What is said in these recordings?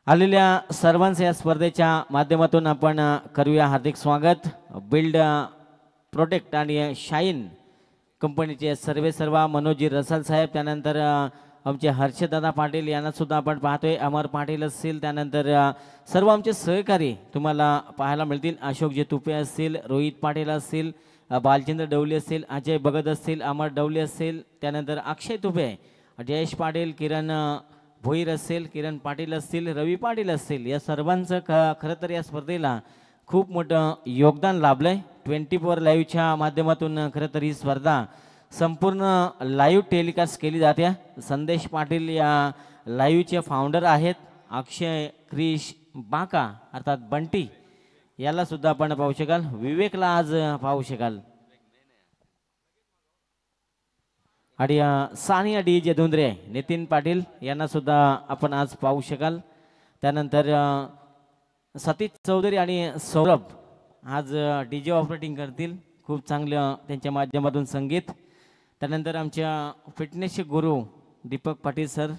आलेल्या सर्वांचे या स्पर्धेच्या माध्यमातून आपण करूया हार्दिक स्वागत। बिल्ड प्रोटेक्ट आणि शाईन कंपनीचे सर्व मनोजी रसाल साहेब, त्यानंतर आमचे हर्षदादा पाटील यांना सुद्धा आपण पाहतोय, अमर पाटील असतील, त्यानंतर सर्व आमचे सहकारी तुम्हाला पाहायला मिळतील। अशोकजी तुपे असतील, रोहित पाटील असतील, बालचंद्र डवले असतील, अजय भगत असतील, अमर डवले असतील, त्यानंतर अक्षय तुपे, जयेश पाटील, किरण भोईर असेल, किरण पाटील असतील, रवी पाटील असतील, या सर्वांचं खरं तर या स्पर्धेला खूप मोठं योगदान लाभलंय। 24 लाईव्हच्या माध्यमातून खरं तर ही स्पर्धा संपूर्ण लाईव्ह टेलिकास्ट केली जाते। संदेश पाटील या लाईव्हचे फाउंडर आहेत। अक्षय क्रिश बाका अर्थात बंटी याला सुद्धा आपण पाहू शकाल, विवेकला आज पाहू शकाल, आणि सानिया डी जे धुंद्रे, नितीन पाटील यांना सुद्धा आपण आज पाहू शकाल। त्यानंतर सतीश चौधरी आणि सौरभ आज डीजे ऑपरेटिंग करतील, खूप चांगलं त्यांच्या माध्यमातून संगीत। त्यानंतर आमच्या फिटनेसचे गुरु दीपक पाटील सर,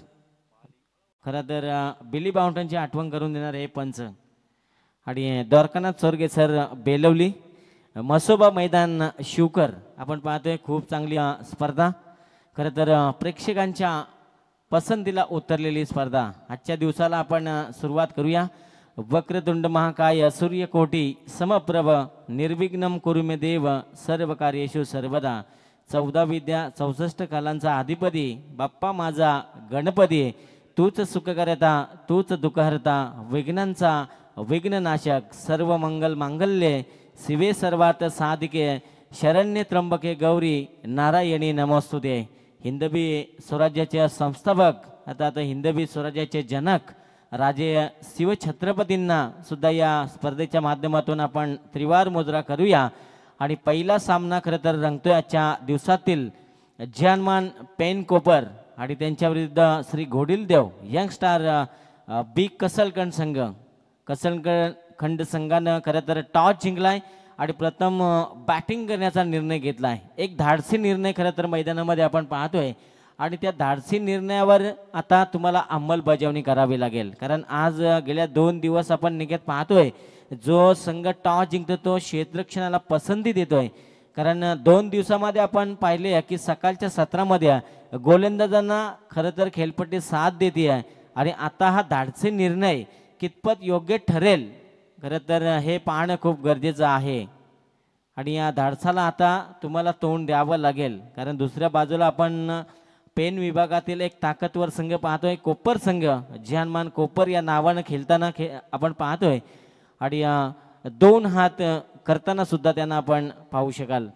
खरं तर बिली बाउंटनची आठवण करून देणार हे पंच, आणि द्वारकानाथ चोरगे सर बेलवली, मसोबा मैदान शिवकर आपण पाहतोय, खूप चांगली स्पर्धा, खरं तर प्रेक्षकांच्या पसंतीला उतरलेली स्पर्धा। आजच्या दिवसाला आपण सुरुवात करूया। वक्रतुंड महाकाय सूर्यकोटी समप्रभ निर्विघ्नं कुरु मे देव सर्व कार्येषु सर्वदा। 14 विद्या 64 कलांचा अधिपती बाप्पा माझा गणपती, तूच सुख करता तूच दुःख हरता, विघ्नांचा विघ्ननाशक, सर्व मंगल मांगल्ये शिवे सर्वात साधिके, शरण्ये त्र्यंबके गौरी नारायणी नमोस्तुते। हिंदवी स्वराज्याचे संस्थापक अर्थात हिंदवी स्वराज्याचे जनक राजे शिवछत्रपतींना सुद्धा या स्पर्धेच्या माध्यमातून आपण त्रिवार मुद्रा करूया। आणि पहिला सामना खरं तर रंगतोय आजच्या दिवसातील जानमान पेन कोपर आणि त्यांच्या विरुद्ध श्री घोडील देव यंग स्टार बी कसलखंड संघ। कसलखंड संघानं खरं तर टॉस जिंकलाय आणि प्रथम बॅटिंग करण्याचा निर्णय घेतला आहे। एक धाडसी निर्णय खरं तर मैदानामध्ये आपण पाहतोय, आणि त्या धाडसी निर्णयावर आता तुम्हाला अंमलबजावणी करावी लागेल, कारण आज गेल्या 2 दिवस आपण निघत पाहतोय जो संघ टॉस जिंकतो तो क्षेत्ररक्षणाला पसंती देतोय, कारण 2 दिवसामध्ये आपण पाहिले की सकाळच्या सत्रामध्ये गोलंदाजांना खरं तर खेळपट्टी साथ देते आहे, आणि आता हा धाडसी निर्णय कितपत योग्य ठरेल खरं तर हे पाहणं खूप गरजेचं आहे। आणि या धाडसाला आता तुम्हाला तोंड द्यावं लागेल, कारण दुसऱ्या बाजूला आपण पेन विभागातील एक ताकदवर संघ पाहतोय, कोपर संघ, जानमान कोपर या नावानं खेळताना आपण पाहतोय, आणि 2 हात करताना सुद्धा त्यांना आपण पाहू शकाल।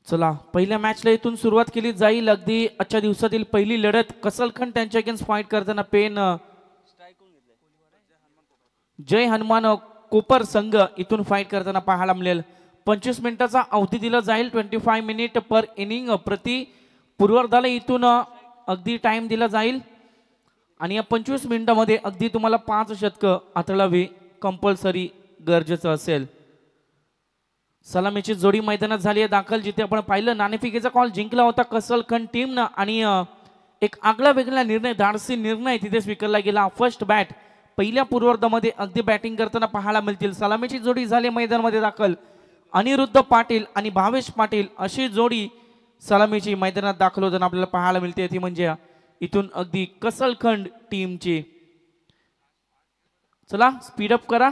चला पहिल्या मॅचला इथून सुरुवात केली जाईल। अगदी आजच्या दिवसातील पहिली लढत कसलखंड त्यांच्या अगेन्स्ट फाईट करताना पेन जय हनुमान कोपर संघ इथून फाईट करताना पाहायला मिळेल। 25 मिनिटाचा अवधी दिला जाईल, 25 मिनिट पर इनिंग प्रति पूर्वार्धाला इथून अगदी टाइम दिला जाईल, आणि या 25 मिनिटांमध्ये अगदी तुम्हाला 5 शतकं हाताळावी कंपल्सरी गरजेचं असेल. सलामीची जोडी मैदानात झाली आहे दाखल, जिथे आपण पाहिलं नाणेफेकीचा कॉल जिंकला होता कसलखंड टीमनं आणि एक आगळा वेगळा निर्णय, धाडसी निर्णय तिथे स्वीकारला गेला. फर्स्ट बॅट पहिल्या पूर्वार्धामध्ये अगदी बॅटिंग करताना पाहायला मिळतील. सलामीची जोडी झाली मैदानामध्ये दाखल. अनिरुद्ध पाटील आणि भावेश पाटील अशी जोडी सलामीची मैदानात दाखल होताना आपल्याला पाहायला मिळते. ती म्हणजे इथून अगदी कसलखंड टीमची. चला स्पीडअप करा.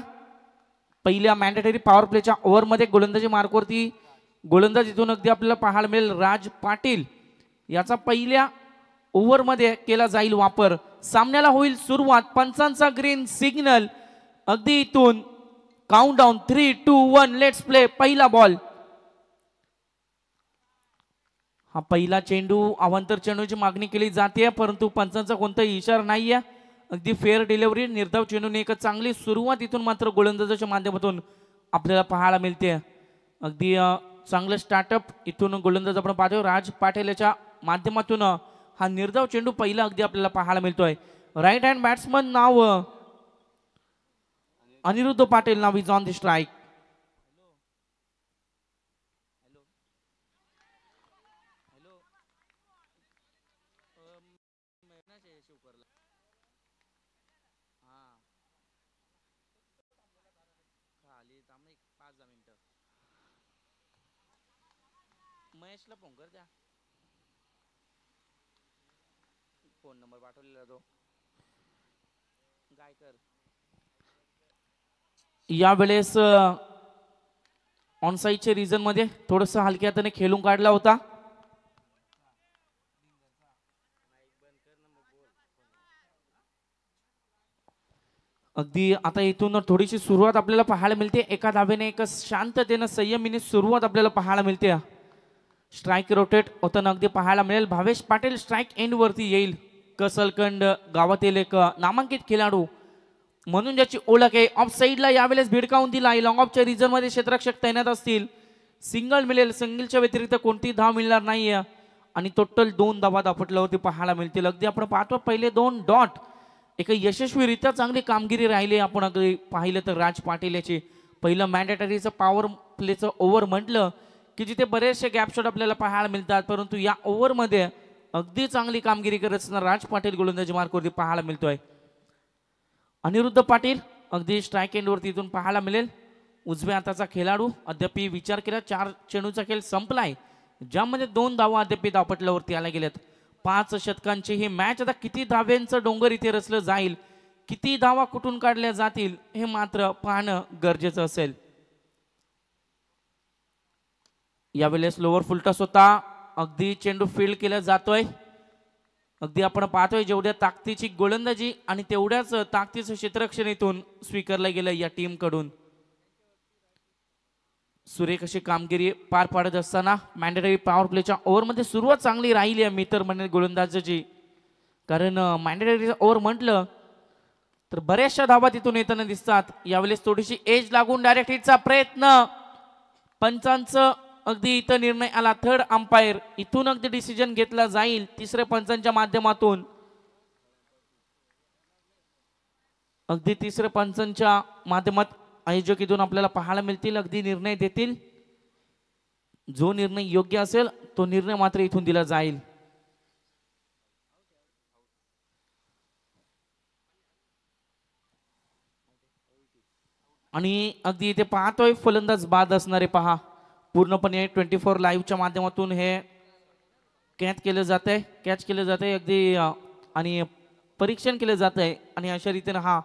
पहिल्या मॅन्डेटरी पॉवर प्लेच्या ओव्हरमध्ये गोलंदाजी मार्कवरती गोलंदाज इथून अगदी आपल्याला पाहायला मिळेल राज पाटील. याचा पहिल्या ओव्हरमध्ये केला जाईल वापर. सामन्याला होईल सुरुवात. पंचांचा ग्रीन सिग्नल. अगदी इथून काउंटडाऊन 3, 2, 1 लेट्स प्ले. पहिला बॉल. हा पहिला चेंडू अवांतर चेंडूची मागणी केली जाते, परंतु पंचांचा कोणताही इशारा नाहीये. अगदी फेअर डिलिव्हरी. निर्धाव चेंडूने एक चांगली सुरुवात इथून मात्र गोलंदाजाच्या माध्यमातून आपल्याला पाहायला मिळते. अगदी चांगलं स्टार्टअप इथून गोलंदाज आपण पाहतोय राज पाटील याच्या माध्यमातून. हा निर्धाव चेंडू पहिला अगदी आपल्याला पाहायला मिळतोय. राईट हँड बॅट्समन नाव अनिरुद्ध पाटील नाव इज ऑन द स्ट्राईक. महेशला फोन कर द्या. फोन नंबर पाठवलेला तो गायकर. यावेळेस ऑनसाईडच्या रिजन मध्ये थोडस हलक्या हाताने खेळून काढला होता. अगदी आता इथून थोडीशी सुरुवात आपल्याला पाहायला मिळते. एका धावेने एक शांततेने संयमीने सुरुवात आपल्याला पाहायला मिळते. स्ट्राईक रोटेट होताना अगदी पाहायला मिळेल. भावेश पाटील स्ट्राईक एंड वरती येईल. कसलखंड गावातील एक नामांकित खेळाडू म्हणून ज्याची ओळख आहे. ऑफ साईडला यावेळेस भिडकावून दिला. लॉंग ऑफच्या रिजन मध्ये क्षेत्ररक्षक तैनात असतील. सिंगल मिळेल. सिंगलच्या व्यतिरिक्त कोणती धाव मिळणार नाहीये आणि टोटल 2 धावा दापटल्यावरती पाहायला मिळतील. अगदी आपण पाहतो पहिले 2 डॉट एक यशस्वीरित्या चांगली कामगिरी राहिली. आपण अगदी पाहिलं तर राज पाटील याची पहिलं मॅन्डेटरीचं पॉवर प्लेचं ओव्हर म्हटलं की जिथे बरेचसे गॅप शॉट आपल्याला पाहायला मिळतात, परंतु या ओव्हरमध्ये अगदी चांगली कामगिरी करत असताना राज पाटील गोलंदाजी मार्कवरती पाहायला मिळतोय. अनिरुद्ध पाटील अगदी स्ट्राईक एंडवरती इथून पाहायला मिळेल. उजव्या हाताचा खेळाडू. अद्याप विचार केला 4 चेंडूचा खेळ संपलाय, ज्यामध्ये 2 धावा अद्याप धावपटल्यावरती आल्या गेल्यात. 5 षटकांची ही मॅच. आता किती धाव्यांचं डोंगर इथे रचलं जाईल, किती धावा कुठून काढल्या जातील हे मात्र पाहणं गरजेचं असेल. यावेळेस लोअर फुलटॉस होता. अगदी चेंडू फील्ड केला जातोय. अगदी आपण पाहतोय जेवढ्या ताकदीची गोलंदाजी आणि तेवढ्याच ताकदीचं क्षेत्ररक्षण इथून स्वीकारलं गेलं या टीम कडून. सुरेख अशी कामगिरी पार पाडत असताना मॅन्डेटरी पॉवर प्लेच्या ओव्हरमध्ये सुरुवात चांगली राहिली आहे मी तर म्हणेन गोलंदाजाची. कारण मॅन्डेटरी ओव्हर म्हटलं तर बऱ्याचशा धावा तिथून येताना दिसतात. यावेळेस थोडीशी एज लागून डायरेक्ट हिटचा प्रयत्न. पंचांचं अगदी इथं निर्णय आला. थर्ड अंपायर इथून अगदी डिसिजन घेतला जाईल तिसऱ्या पंचांच्या माध्यमातून. अगदी तिसऱ्या पंचांच्या माध्यमात आयोजक इथून आपल्याला पाहायला मिळतील. अगदी निर्णय देतील. जो निर्णय योग्य असेल तो निर्णय मात्र इथून दिला जाईल. आणि अगदी इथे पाहतोय फलंदाज बाद असणारे पहा. पूर्णपणे 24 लाईव्हच्या माध्यमातून हे कॅच केलं जात आहे अगदी आणि परीक्षण केलं जात आहे. आणि अशा रीतीने हा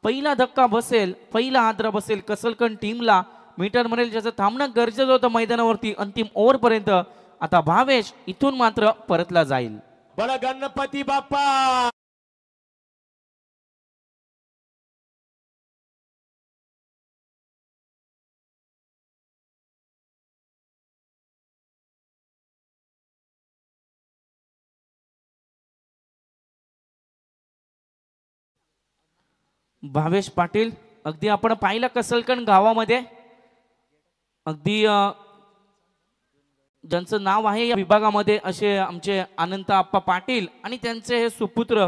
पहिला धक्का बसेल, पहिला हादरा बसेल कसलखंड टीमला. मीटर म्हणेल ज्याचं थांबणं गरजेचं होतं मैदानावरती अंतिम ओव्हर पर्यंत. आता भावेश इथून मात्र परतला जाईल. बोला गणपती बाप्पा. भावेश पाटील अगदी आपण पाहिलं कसलकण गावामध्ये अगदी ज्यांचं नाव आहे या विभागामध्ये असे आमचे अनंत आप्पा पाटील आणि त्यांचे हे सुपुत्र.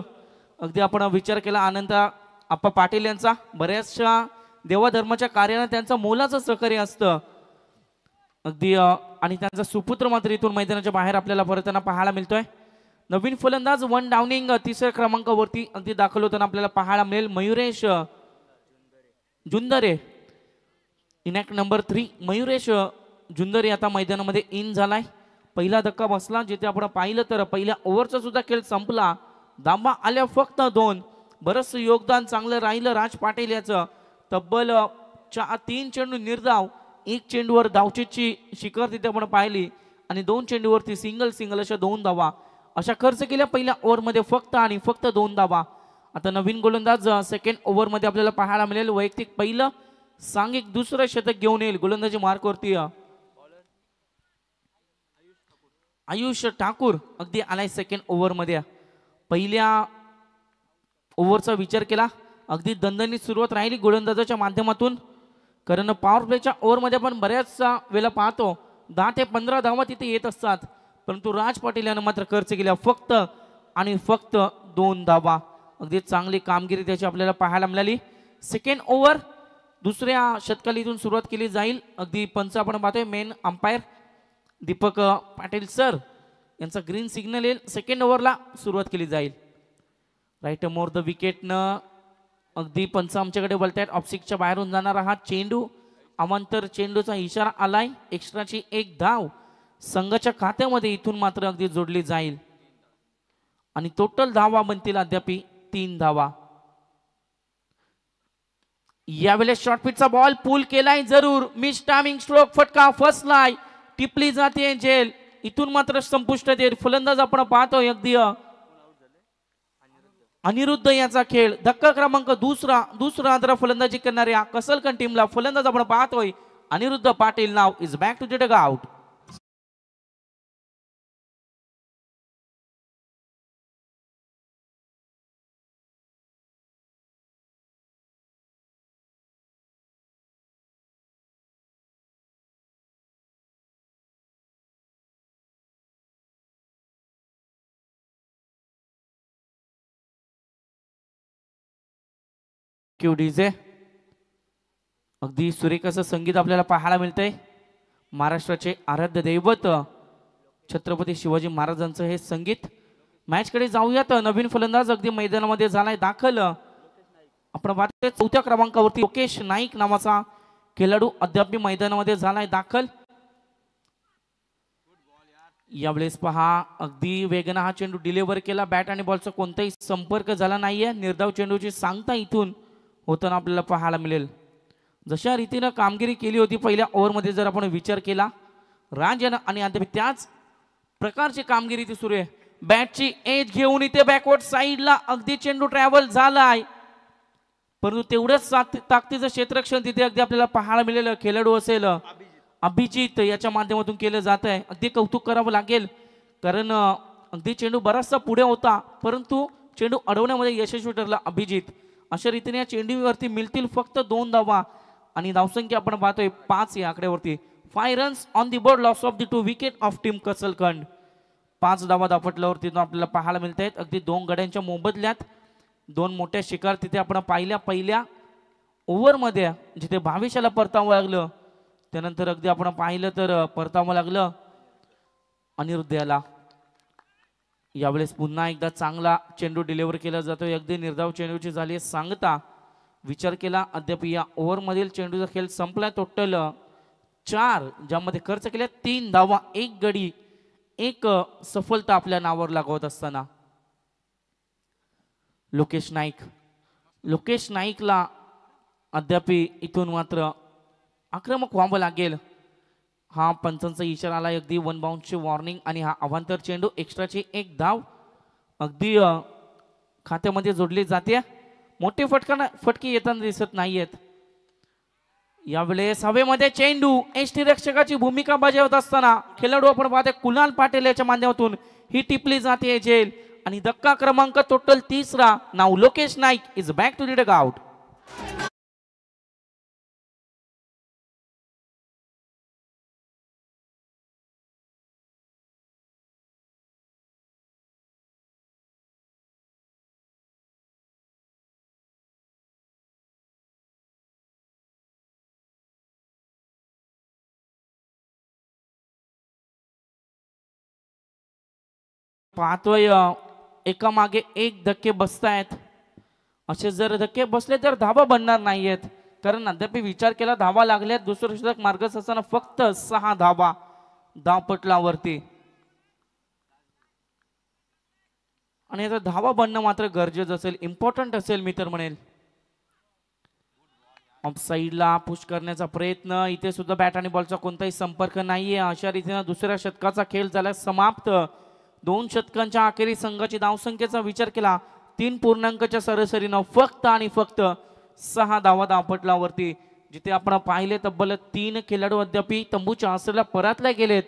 अगदी आपण विचार केला अनंत आप्पा पाटील यांचा बऱ्याचशा देवाधर्माच्या कार्यानं त्यांचं मोलाचं सहकार्य असतं अगदी आणि त्यांचा सुपुत्र मात्र इथून मैदानाच्या बाहेर आपल्याला परतताना पाहायला मिळतोय. नवीन फलंदाज वन डाउनिंग तिसऱ्या क्रमांकावरती अगदी दाखल होताना आपल्याला पाहायला मिळेल मयुरेश जुंदरे. इनॅक्ट नंबर 3 मयुरेश जुंदरे आता मैदानामध्ये इन झालाय. पहिला धक्का बसला जिथे आपण पाहिलं तर पहिल्या ओव्हरचा सुद्धा खेळ संपला. धावा आल्या फक्त 2. बरंच योगदान चांगलं राहिलं राज पाटील याचं. तब्बल 3 चेंडू निर्धाव, 1 चेंडूवर धावचीची शिखर तिथे आपण पाहिली आणि 2 चेंडूवरती सिंगल अशा 2 धावा अशा खर्च केल्या पहिल्या ओव्हरमध्ये फक्त आणि फक्त 2 धावा. आता नवीन गोलंदाज सेकंड ओव्हरमध्ये आपल्याला पाहायला मिळेल. वैयक्तिक पहिलं सांघिक दुसरं शतक घेऊन येईल गोलंदाजी मार्कवरती आयुष ठाकूर अगदी आलाय सेकंड ओव्हरमध्ये. पहिल्या ओव्हरचा विचार केला अगदी दणदणीत सुरुवात राहिली गोलंदाजाच्या माध्यमातून, कारण पॉवर प्लेच्या ओव्हरमध्ये आपण बऱ्याच वेळेला पाहतो 10 ते 15 धावा तिथे येत असतात, परंतु राज पाटील यानं मात्र खर्च केल्या फक्त आणि फक्त 2 धावा. अगदी चांगली कामगिरी त्याची आपल्याला पाहायला मिळाली. सेकंड ओव्हर दुसऱ्या षटकालीतून सुरुवात केली जाईल. अगदी पंच आपण पाहतोय main umpire Deepak Patil sir यांचा ग्रीन सिग्नल येईल. सेकंड ओव्हरला सुरुवात केली जाईल. राईट मोर द विकेटनं अगदी पंच आमच्याकडे बोलतायत ऑफसिकच्या बाहेरून जाणारा हा चेंडू अवांतर चेंडूचा इशारा आलाय. एक्स्ट्राची 1 धाव संघाच्या खात्यामध्ये इथून मात्र अगदी जोडली जाईल आणि टोटल धावा बनतील अद्याप 3 धावा. यावेळेस शॉर्ट पिचचा बॉल पूल केलाय जरूर. मिस टायमिंग स्ट्रोक फटका फसलाय, टिपली जाते जेल. इथून मात्र संपुष्टात येईल. फलंदाज आपण पाहतोय अगदी अनिरुद्ध याचा खेळ. धक्का क्रमांक दुसरा आदरा फलंदाजी करणाऱ्या कसलकन टीमला फलंदाज आपण पाहतोय अनिरुद्ध पाटील नाव is back to the dugout. क्यू डीजे अगदी सुरेख असं संगीत आपल्याला पाहायला मिळतंय. महाराष्ट्राचे आराध्य दैवत छत्रपती शिवाजी महाराजांचं हे संगीत. मॅच कडे जाऊयात. नवीन फलंदाज अगदी मैदानामध्ये झालाय दाखल. आपण पाहतोय 4थ्या क्रमांकावरती लोकेश नाईक नावाचा खेळाडू अद्याप मैदानामध्ये झालाय दाखल. यावेळेस पहा अगदी वेगाने हा चेंडू डिलिव्हर केला. बॅट आणि बॉलचा कोणताही संपर्क झाला नाहीये. निर्धाव चेंडूची सांगता इथून होताना आपल्याला पाहायला मिळेल. जशा रीतीनं कामगिरी केली होती पहिल्या ओव्हरमध्ये जर आपण विचार केला राज यानं आणि अद्याप त्याच प्रकारची कामगिरी ती सुरू आहे. बॅटची एज घेऊन इथे बॅकवर्ड साईडला अगदी चेंडू ट्रॅव्हल झालाय, परंतु तेवढंच ताकदीचं क्षेत्ररक्षण तिथे अगदी आपल्याला पाहायला मिळेल. खेळाडू असेल अभिजित याच्या माध्यमातून केलं जात आहे. अगदी कौतुक करावं लागेल, कारण अगदी चेंडू बराचसा पुढे होता परंतु चेंडू अडवण्यामध्ये यशस्वी ठरला अभिजित. अशा रीतीने या चेंडूवरती मिळतील फक्त 2 धावा आणि धावसंख्या आपण पाहतोय 5 या आकड्यावरती. 5 runs on the board, loss of the 2 wicket of team Kasalkhand. 5 धावा दापटल्यावरती आपल्याला पाहायला मिळत आहेत. अगदी 2 गड्यांच्या मोबदल्यात 2 मोठ्या शिकार तिथे आपण पाहिल्या. पहिल्या ओव्हरमध्ये जिथे भावेशाला परतावं लागलं, त्यानंतर अगदी आपण पाहिलं तर परतावं लागलं अनिरुद्ध याला. यावेळेस पुन्हा एकदा चांगला चेंडू डिलिव्हर केला जातोय. अगदी निर्धाव चेंडूची झाली सांगता विचार केला. अद्याप या ओव्हरमधील चेंडूचा खेळ संपला. टोटल 4 ज्यामध्ये खर्च केल्या 3 धावा, 1 गडी, 1 सफलता आपल्या नावावर लागवत असताना लोकेश नाईकला अद्याप इथून मात्र आक्रमक व्हावं लागेल. हा पंचांचा इशारा आला. अगदी 1 बाउंसची वॉर्निंग आणि हा अवांतर चेंडू. एक्स्ट्राची 1 धाव अगदी खात्यामध्ये जोडली जाते. मोठे फटके येताना दिसत नाहीयेत. यावेळेस हवेमध्ये चेंडू एसटी रक्षकाची भूमिका बजावत असताना खेळाडू आपण पाहतोय कुणाल पाटील याच्या माध्यमातून ही टिपली जाते जेल आणि धक्का क्रमांक टोटल 3रा. नाव Lokesh Naik is back to the dugout. पाहतोय एका मागे एक धक्के बसतायत. असे जर धक्के बसले तर धावा बनणार नाहीयेत, कारण अद्याप विचार केला धावा लागल्यात. दुसरं षटक मार्गच असताना फक्त 6 धावा धावपटलावरती. आणि आता धावा बनणं मात्र गरजेचं असेल, इम्पॉर्टंट असेल मी तर म्हणेल. ऑफ साईडला पुश करण्याचा प्रयत्न, इथे सुद्धा बॅट आणि बॉलचा कोणताही संपर्क नाहीये. अशा रीतीने दुसऱ्या षटकाचा खेळ झाला समाप्त. 2 षटकांच्या अखेरी संघाची धावसंख्येचा विचार केला 3 पूर्णांकाच्या सरासरीनं फक्त आणि फक्त 6 धावा धावपटलावरती. जिथे आपण पाहिले तब्बल 3 खेळाडू अद्याप तंबूच्या आसऱ्याला परतले गेलेत.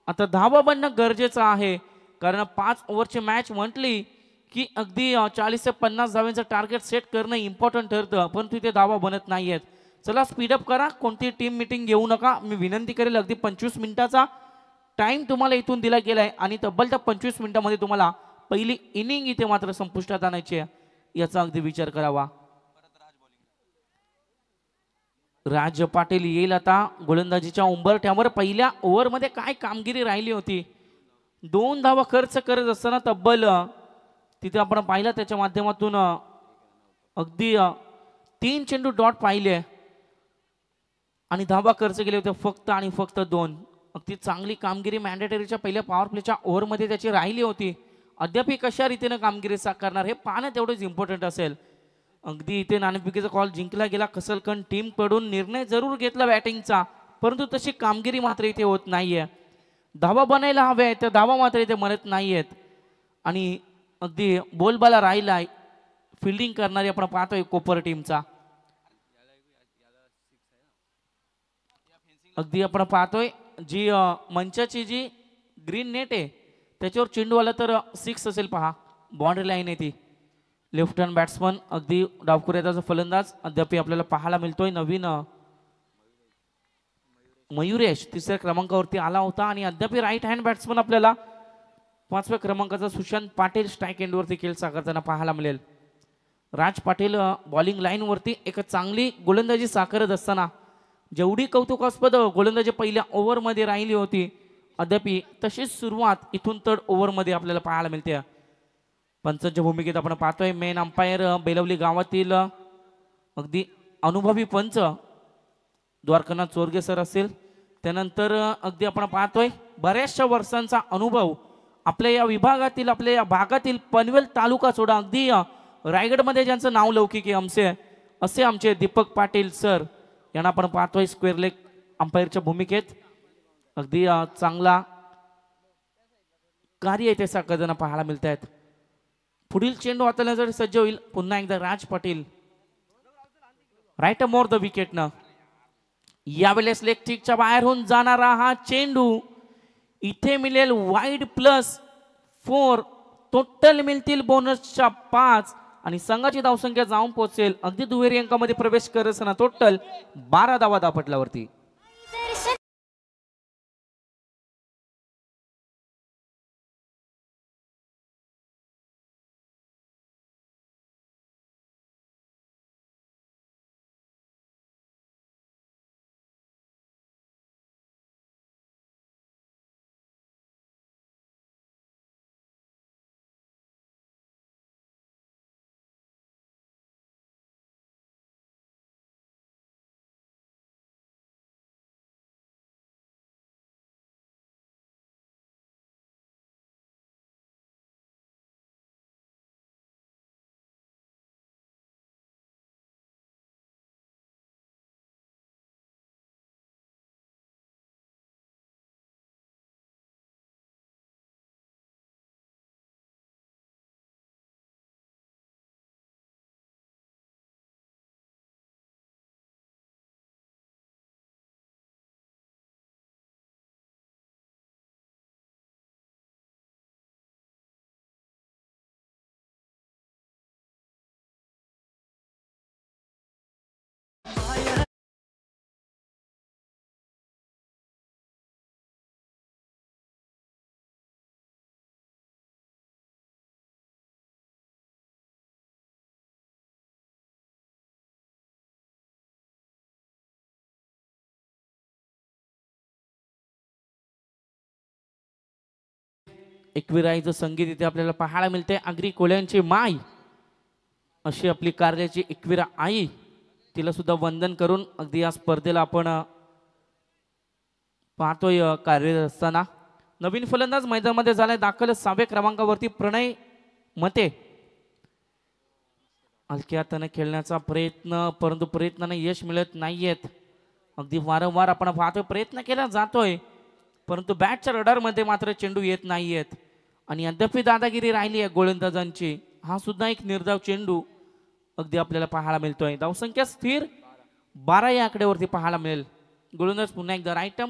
आता धावा बनणं गरजेचं आहे, कारण 5 ओव्हरची मॅच म्हटली की अगदी 40 ते 50 धाव्यांचं टार्गेट सेट करणं इम्पॉर्टंट ठरतं, परंतु इथे धावा बनत नाहीयेत. चला स्पीडअप करा, कोणती टीम मीटिंग घेऊ नका. मी विनंती करेल, अगदी 25 मिनिटाचा टाइम तुम्हाला इथून दिला गेलाय आणि तब्बल त्या 25 मिनिटांमध्ये तुम्हाला पहिली इनिंग इथे मात्र संपुष्टात आणायची आहे, याचा अगदी विचार करावा. राज पाटील येईल आता गोलंदाजीच्या उंबरठ्यावर. पहिल्या ओव्हरमध्ये काय कामगिरी राहिली होती, 2 धावा खर्च करत असताना तब्बल तिथे आपण पाहिलं त्याच्या माध्यमातून अगदी 3 चेंडू डॉट पाहिले आणि धावा खर्च केले होते फक्त आणि फक्त 2. अगदी चांगली कामगिरी मॅन्डेटरीच्या पहिल्या पॉवर प्लेच्या ओव्हरमध्ये त्याची राहिली होती. अद्याप कशा रीतीने कामगिरी साकारणार हे पाहणं तेवढंच इम्पॉर्टंट असेल. अगदी इथे नाणेफेकीचा कॉल जिंकला गेला, कसलकन टीम कडून निर्णय जरूर घेतला बॅटिंगचा, परंतु तशी कामगिरी मात्र इथे होत नाहीये. धावा बनायला हव्या त्या धावा मात्र इथे बनत नाहीयेत. आणि अगदी बोलबाला राहिलाय फिल्डिंग करणारी आपण पाहतोय कोपर टीमचा. अगदी आपण पाहतोय जी मंचाची जी ग्रीन नेट आहे त्याच्यावर चेंडू आला तर 6 असेल. पहा बाउंड्री लाईन आहे ती. लेफ्ट हँड बॅट्समन अगदी डावखुऱ्याचा फलंदाज अद्याप आपल्याला पाहायला मिळतोय. नवीन मयुरेश 3ऱ्या क्रमांकावरती आला होता आणि अद्याप राईट हँड बॅट्समन आपल्याला 5व्या क्रमांकाचा सुशांत पाटील स्ट्राईक एंडवरती खेळ साकारताना पाहायला मिळेल. राज पाटील बॉलिंग लाईन वरती एक चांगली गोलंदाजी साकारत असताना जेवढी कौतुकास्पद गोलंदाजी पहिल्या ओव्हरमध्ये राहिली होती, अद्याप तशीच सुरुवात इथून 3rd ओव्हरमध्ये आपल्याला पाहायला मिळते. पंचांच्या भूमिकेत आपण पाहतोय मेन अंपायर बेलवली गावातील अगदी अनुभवी पंच द्वारकानाथ चोरगे सर असेल. त्यानंतर अगदी आपण पाहतोय बऱ्याचशा वर्षांचा अनुभव आपल्या या विभागातील आपल्या या भागातील पनवेल तालुका सोडा अगदी रायगडमध्ये ज्यांचं नाव लौकिक आहे असे आमचे दीपक पाटील सर यांना आपण पाहतोय स्क्वेअर लेग अंपायरच्या भूमिकेत. अगदी चांगला कार्य इथे साकारताना पाहायला मिळत आहेत. पुढील चेंडू हाताळण्यासाठी सज्ज होईल पुन्हा एकदा राज पाटील. राईट मोर द विकेटनं यावेळेस लेग टिकच्या बाहेर होऊन जाणारा हा चेंडू इथे मिळेल वाईड +4. टोटल मिळतील बोनसच्या 5 आणि संघाची धावसंख्या जाऊन पोहोचेल अगदी दुहेरी अंकामध्ये प्रवेश करत असताना टोटल 12 धावा धावपटलावरती. एकविराईचं संगीत इथे आपल्याला पाहायला मिळते. आगरी कोळ्यांची माय अशी आपली कार्याची एकविरा आई, तिला सुद्धा वंदन करून अगदी या स्पर्धेला आपण पाहतोय कार्यरत असताना. नवीन फलंदाज मैदानामध्ये झालाय दाखल 6व्या क्रमांकावरती प्रणय मते. हलक्या हाताने खेळण्याचा प्रयत्न, परंतु प्रयत्नाने यश मिळत नाहीयेत. अगदी वारंवार आपण पाहतोय प्रयत्न केला जातोय, परंतु बॅटच्या रडारमध्ये मात्र चेंडू येत नाहीयेत. आणि अद्याप दादागिरी राहिली आहे गोलंदाजांची. हा सुद्धा एक निर्धाव चेंडू अगदी आपल्याला पाहायला मिळतोय. धावसंख्या स्थिर 12 या आकड्यावरती पाहायला मिळेल. गोलंदाज पुन्हा एकदा राईट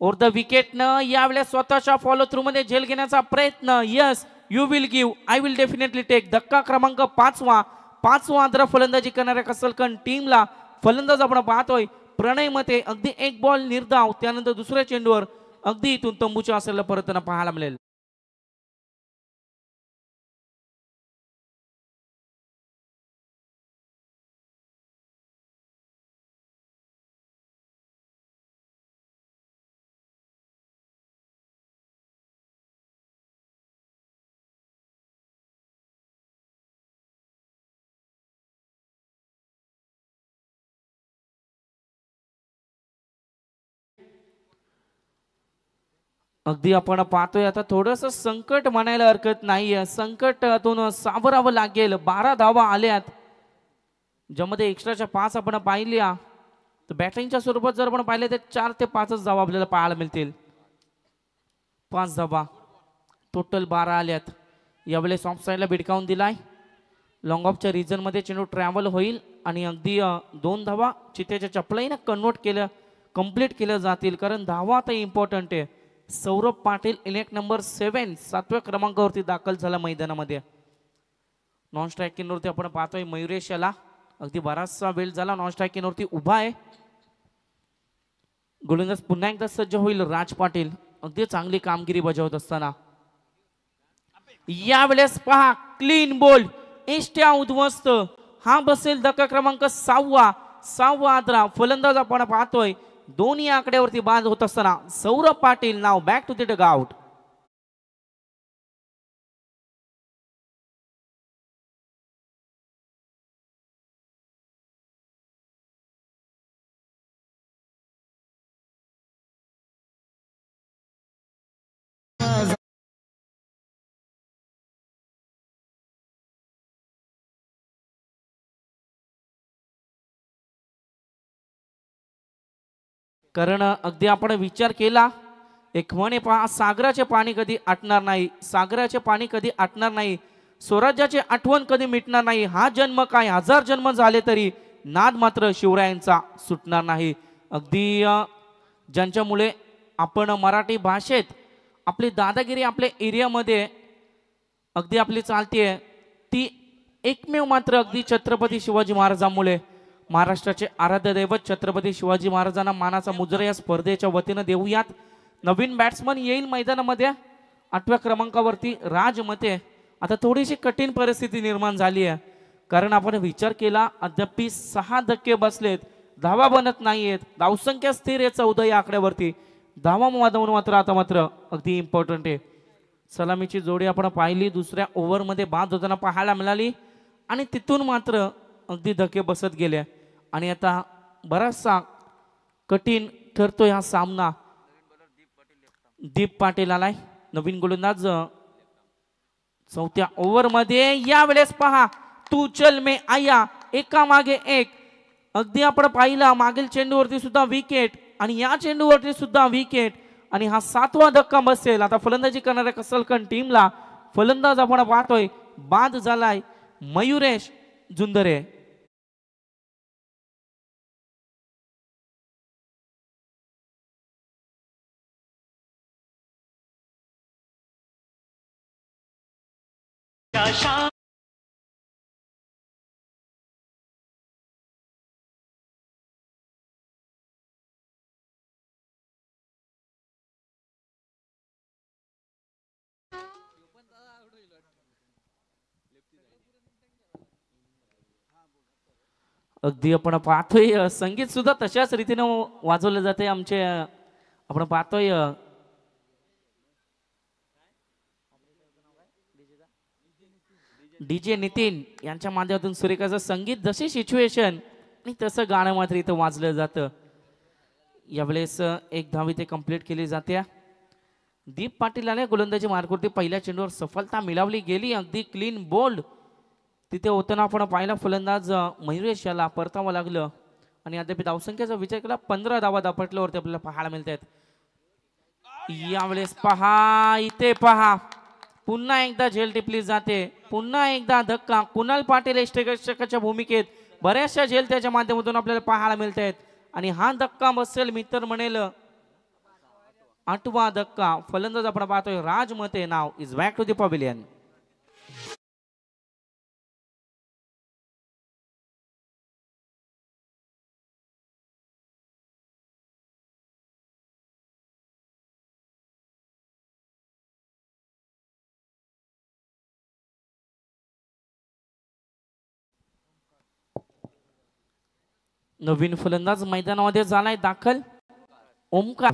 ओर द विकेटनं यावेळेस स्वतःच्या फॉलो थ्रू मध्ये झेल घेण्याचा प्रयत्न. Yes, you will give, I will definitely take. धक्का क्रमांक 5वा आंध्र फलंदाजी करणाऱ्या कसलकन टीमला फलंदाज आपण पाहतोय प्रणय मते. अगदी एक बॉल निर्धाव, त्यानंतर दुसऱ्या चेंडूवर अगदी इथून तंबूच्या असलेला परतना पाहायला मिळेल. अगदी आपण पाहतोय आता थोडंसं संकट म्हणायला हरकत नाहीये. संकटातून सावरावं लागेल. 12 धावा आल्यात, ज्यामध्ये एक्स्ट्राच्या 5 आपण पाहिल्या. तर बॅटिंगच्या स्वरूपात जर आपण पाहिले तर 4 ते 5च धावा आपल्याला पाहायला मिळतील. 5 धावा टोटल 12 आल्यात. यावेळेस ऑफ साईडला भिडकावून दिलाय. लॉंग ऑफच्या रिजन मध्ये चेंडू ट्रॅव्हल होईल आणि अगदी 2 धावा चित्याच्या चपलाईने कंप्लीट केल्या जातील, कारण धावा आता इम्पॉर्टंट आहे. सौरभ पाटील इलेक्ट नंबर 7 7व्या क्रमांकावरती दाखल झाला मैदानामध्ये. नॉन स्ट्रायकिंगवरती आपण पाहतोय मयुरेश याला. अगदी बराचसा वेळ झाला नॉन स्ट्रायकिंगवरती उभा आहे. गोलंदाज पुन्हा एकदा सज्ज होईल राज पाटील, अगदी चांगली कामगिरी बजावत असताना. यावेळेस पहा क्लीन बोल्ड, एष्ट्या उद्ध्वस्त. हा बसेल धक्का क्रमांक 6वा आद्रा फलंदाज आपण पाहतोय. दोन्ही आकड्यावरती बाद होत असताना सौरभ पाटील नाव बॅक टू द डगआउट. कारण अगदी आपण विचार केला, एक म्हणे पहा, सागराचे पाणी कधी आटणार नाही, सागराचे पाणी कधी आटणार नाही, स्वराज्याची आठवण कधी मिटणार नाही. हा जन्म काय 1000 जन्म झाले तरी नाद मात्र शिवरायांचा सुटणार नाही. अगदी ज्यांच्यामुळे आपण मराठी भाषेत आपली दादागिरी आपल्या एरियामध्ये अगदी आपली चालतीये, ती एकमेव मात्र अगदी छत्रपती शिवाजी महाराजांमुळे. महाराष्ट्राचे आराध्य दैवत छत्रपती शिवाजी महाराजांना मानाचा मुजरा या स्पर्धेच्या वतीनं देऊयात. नवीन बॅट्समन येईल मैदानामध्ये 8व्या क्रमांकावरती राज मते. आता थोडीशी कठीण परिस्थिती निर्माण झाली आहे, कारण आपण विचार केला अद्याप 6 धक्के बसलेत, धावा बनत नाहीयेत, धावसंख्या स्थिर आहे 14 या आकड्यावरती. धावा वाजवून मात्र आता मात्र अगदी इम्पॉर्टंट आहे. सलामीची जोडी आपण पाहिली, दुसऱ्या ओव्हरमध्ये बाद होताना पाहायला मिळाली आणि तिथून मात्र अगदी धक्के बसत गेले. आणि आता बराचसा कठीण ठरतोय हा सामना. दीप पाटील आलाय नवीन गोलंदाज 4थ्या ओव्हरमध्ये. यावेळेस पहा तू चल मे आया, एका मागे एक. अगदी आपण पाहिला मागील चेंडूवरती सुद्धा विकेट आणि या चेंडूवरती सुद्धा विकेट आणि हा 7वा धक्का बसेल. आता फलंदाजी करणाऱ्या कसलकन टीमला फलंदाज आपण पाहतोय बाद झालाय मयुरेश जुंदरे. अगदी आपण पाहतोय संगीत सुद्धा तशाच रीतीने वाजवलं जाते. आमचे आपण पाहतोय डीजे नितीन यांच्या माध्यमातून सुरेखाचं संगीत, जशी सिच्युएशन आणि तसं गाणं मात्र इथं वाजलं जातं. यावेळेस एक धाव इथे कंप्लीट केली जाते. दीप पाटील आले गोलंदाजी मार्गावरती, पहिल्या चेंडूवर सफलता मिळवली गेली. अगदी क्लीन बोल्ड तिथे होताना आपण पाहिला फलंदाज मयुरेश याला परतावं लागलं आणि अद्याप धावसंख्येचा विचार केला 15 धावा दापटल्यावरती आपल्याला पाहायला मिळत आहेत. यावेळेस पहा, इथे पहा, पुन्हा एकदा झेल टिपली जाते, पुन्हा एकदा धक्का. कुणाल पाटील यष्टिरक्षकाच्या भूमिकेत बऱ्याचशा झेल त्याच्या माध्यमातून आपल्याला पाहायला मिळत आहेत आणि हा धक्का बसेल मित्र म्हणेल 8वा धक्का. फलंदाज आपण पाहतोय राज मते, नाव is back to the pavilion. नवीन फलंदाज मैदानामध्ये झालाय दाखल, ओमकार.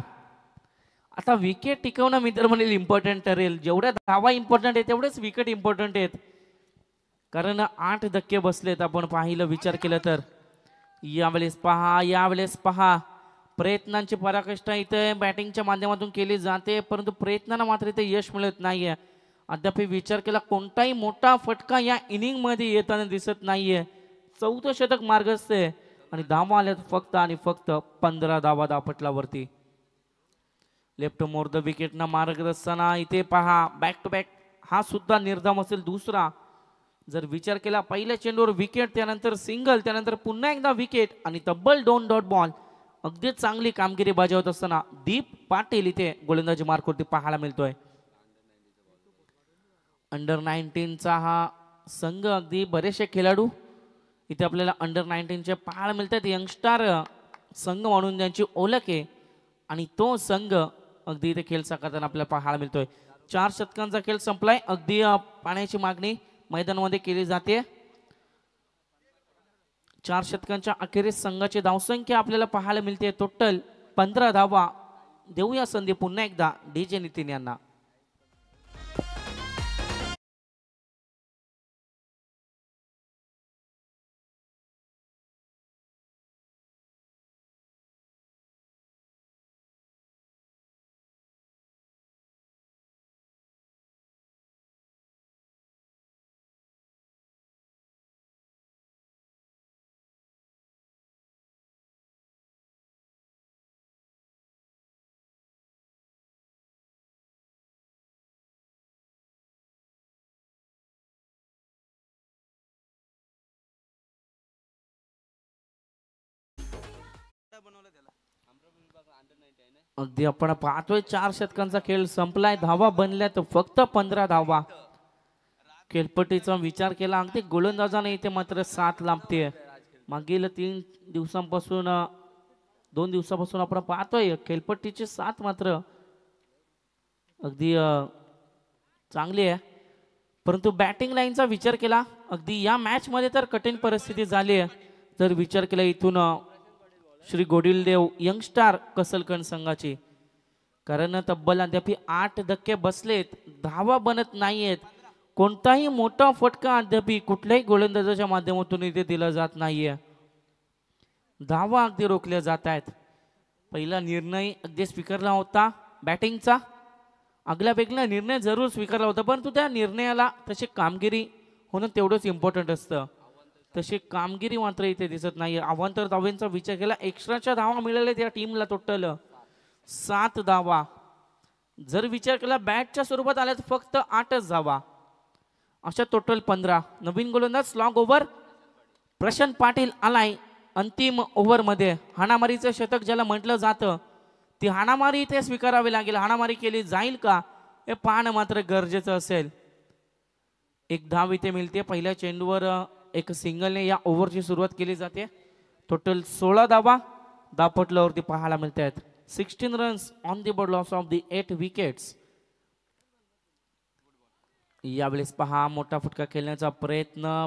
आता विकेट टिकवणं मित्र म्हणेल इम्पॉर्टंट ठरेल. जेवढ्या धावा इम्पॉर्टंट आहे तेवढेच विकेट इम्पॉर्टंट आहेत, कारण 8 धक्के बसलेत आपण पाहिलं विचार केलं तर. यावेळेस पहा, यावेळेस पहा, प्रयत्नांची पराकाष्ठा इथे बॅटिंगच्या माध्यमातून केली जाते, परंतु प्रयत्नांना मात्र इथे यश मिळत नाहीये. अद्याप विचार केला कोणताही मोठा फटका या इनिंग मध्ये येताना दिसत नाहीये. 4थं शतक मार्गस्थ आहे आणि धावा आल्यात फक्त आणि फक्त 15 धावा दापटल्यावरती. लेफ्ट मोर द विकेट ना मार्ग असताना इथे पहा बॅक टू बॅक, हा सुद्धा निर्धाम असेल दुसरा. जर विचार केला पहिल्या चेंडूवर विकेट, त्यानंतर सिंगल, त्यानंतर पुन्हा एकदा विकेट आणि तब्बल 2 डॉट बॉल. अगदी चांगली कामगिरी बजावत असताना दीप पाटील इथे गोलंदाजी मार्कवरती पाहायला मिळतोय. अंडर 19चा हा संघ, अगदी बरेचसे खेळाडू इथे आपल्याला अंडर 19चे पाहायला मिळतात. यंगस्टार संघ म्हणून ज्यांची ओळख आहे आणि तो संघ अगदी इथे खेळ साकारताना आपल्याला पाहायला मिळतोय. 4 शतकांचा खेळ संपलाय. अगदी पाण्याची मागणी मैदानामध्ये केली जाते. 4 शतकांच्या अखेरीस संघाची धावसंख्या आपल्याला पाहायला मिळते टोटल 15 धावा. देऊया संधी पुन्हा एकदा डीजे नितीन यांना. अगदी आपण पाहतोय 4 शतकांचा खेळ संपलाय. धावा बनल्यात फक्त 15 धावा. खेळपट्टीचा विचार केला अगदी गोलंदाजाने इथे मात्र 7 लांबते. मागील 3 दिवसांपासून 2 दिवसापासून आपण पाहतोय खेळपट्टीची 7 मात्र अगदी चांगली आहे. परंतु बॅटिंग लाईनचा विचार केला अगदी या मॅच मध्ये तर कठीण परिस्थिती झाली आहे. जर विचार केला इथून श्री गोडिलदेव यंगस्टार कसलकण संघाची, कारण तब्बल अद्याप 8 धक्के बसलेत, धावा बनत नाहीयेत. कोणताही मोठा फटका अद्याप कुठल्याही गोलंदाजाच्या माध्यमातून इथे दिला जात नाहीये. धावा अगदी रोखल्या जात आहेत. पहिला निर्णय अगदी स्वीकारला होता बॅटिंगचा, आगल्या वेगळा निर्णय जरूर स्वीकारला होता, परंतु त्या निर्णयाला तशी कामगिरी होणं तेवढंच इम्पॉर्टंट असतं. तशी कामगिरी मात्र इथे दिसत नाही. अवांतर धावांचा विचार केला, एक्स्ट्राच्या धावा मिळाल्या त्या टीमला टोटल 7 धावा. जर विचार केला बॅटच्या स्वरूपात आल्या तर फक्त 8च धावा, अशा टोटल 15. नवीन गोलंदाज स्लॉग ओव्हर प्रशांत पाटील आलाय अंतिम ओव्हर मध्ये. हाणामारीचं शतक ज्याला म्हटलं जातं ती हाणामारी इथे स्वीकारावी लागेल. हाणामारी केली जाईल का हे पाहणं मात्र गरजेचं असेल. एक धाव इथे मिळते. पहिल्या चेंडूवर एक सिंगलने या ओव्हरची सुरुवात केली जाते. टोटल 16 धावा दापटल्यावरती पाहायला मिळत आहेत. 16 runs on the board, loss of the 8 wickets. यावेळेस पहा मोठा फटका खेळण्याचा प्रयत्न,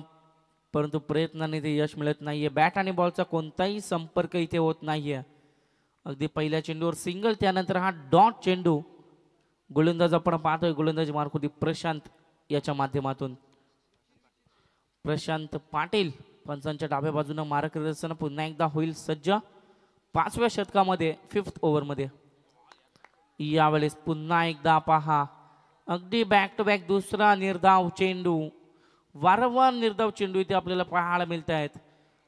परंतु प्रयत्नाने ते यश मिळत नाहीये. बॅट आणि बॉलचा कोणताही संपर्क इथे होत नाहीये. अगदी पहिल्या चेंडूवर सिंगल, त्यानंतर हा डॉट चेंडू. गोलंदाज आपण पाहतोय गोलंदाजी मार्क होती प्रशांत याच्या माध्यमातून प्रशांत पाटील पंचांच्या डाव्या बाजूने मार्गदर्शन पुन्हा एकदा होईल सज्ज 5व्या षटकामध्ये 5th ओव्हरमध्ये यावेळेस पुन्हा एकदा पहा अगदी बॅक टू बॅक दुसरा निर्धाव चेंडू वारंवार निर्धाव चेंडू इथे आपल्याला पाहायला मिळत आहेत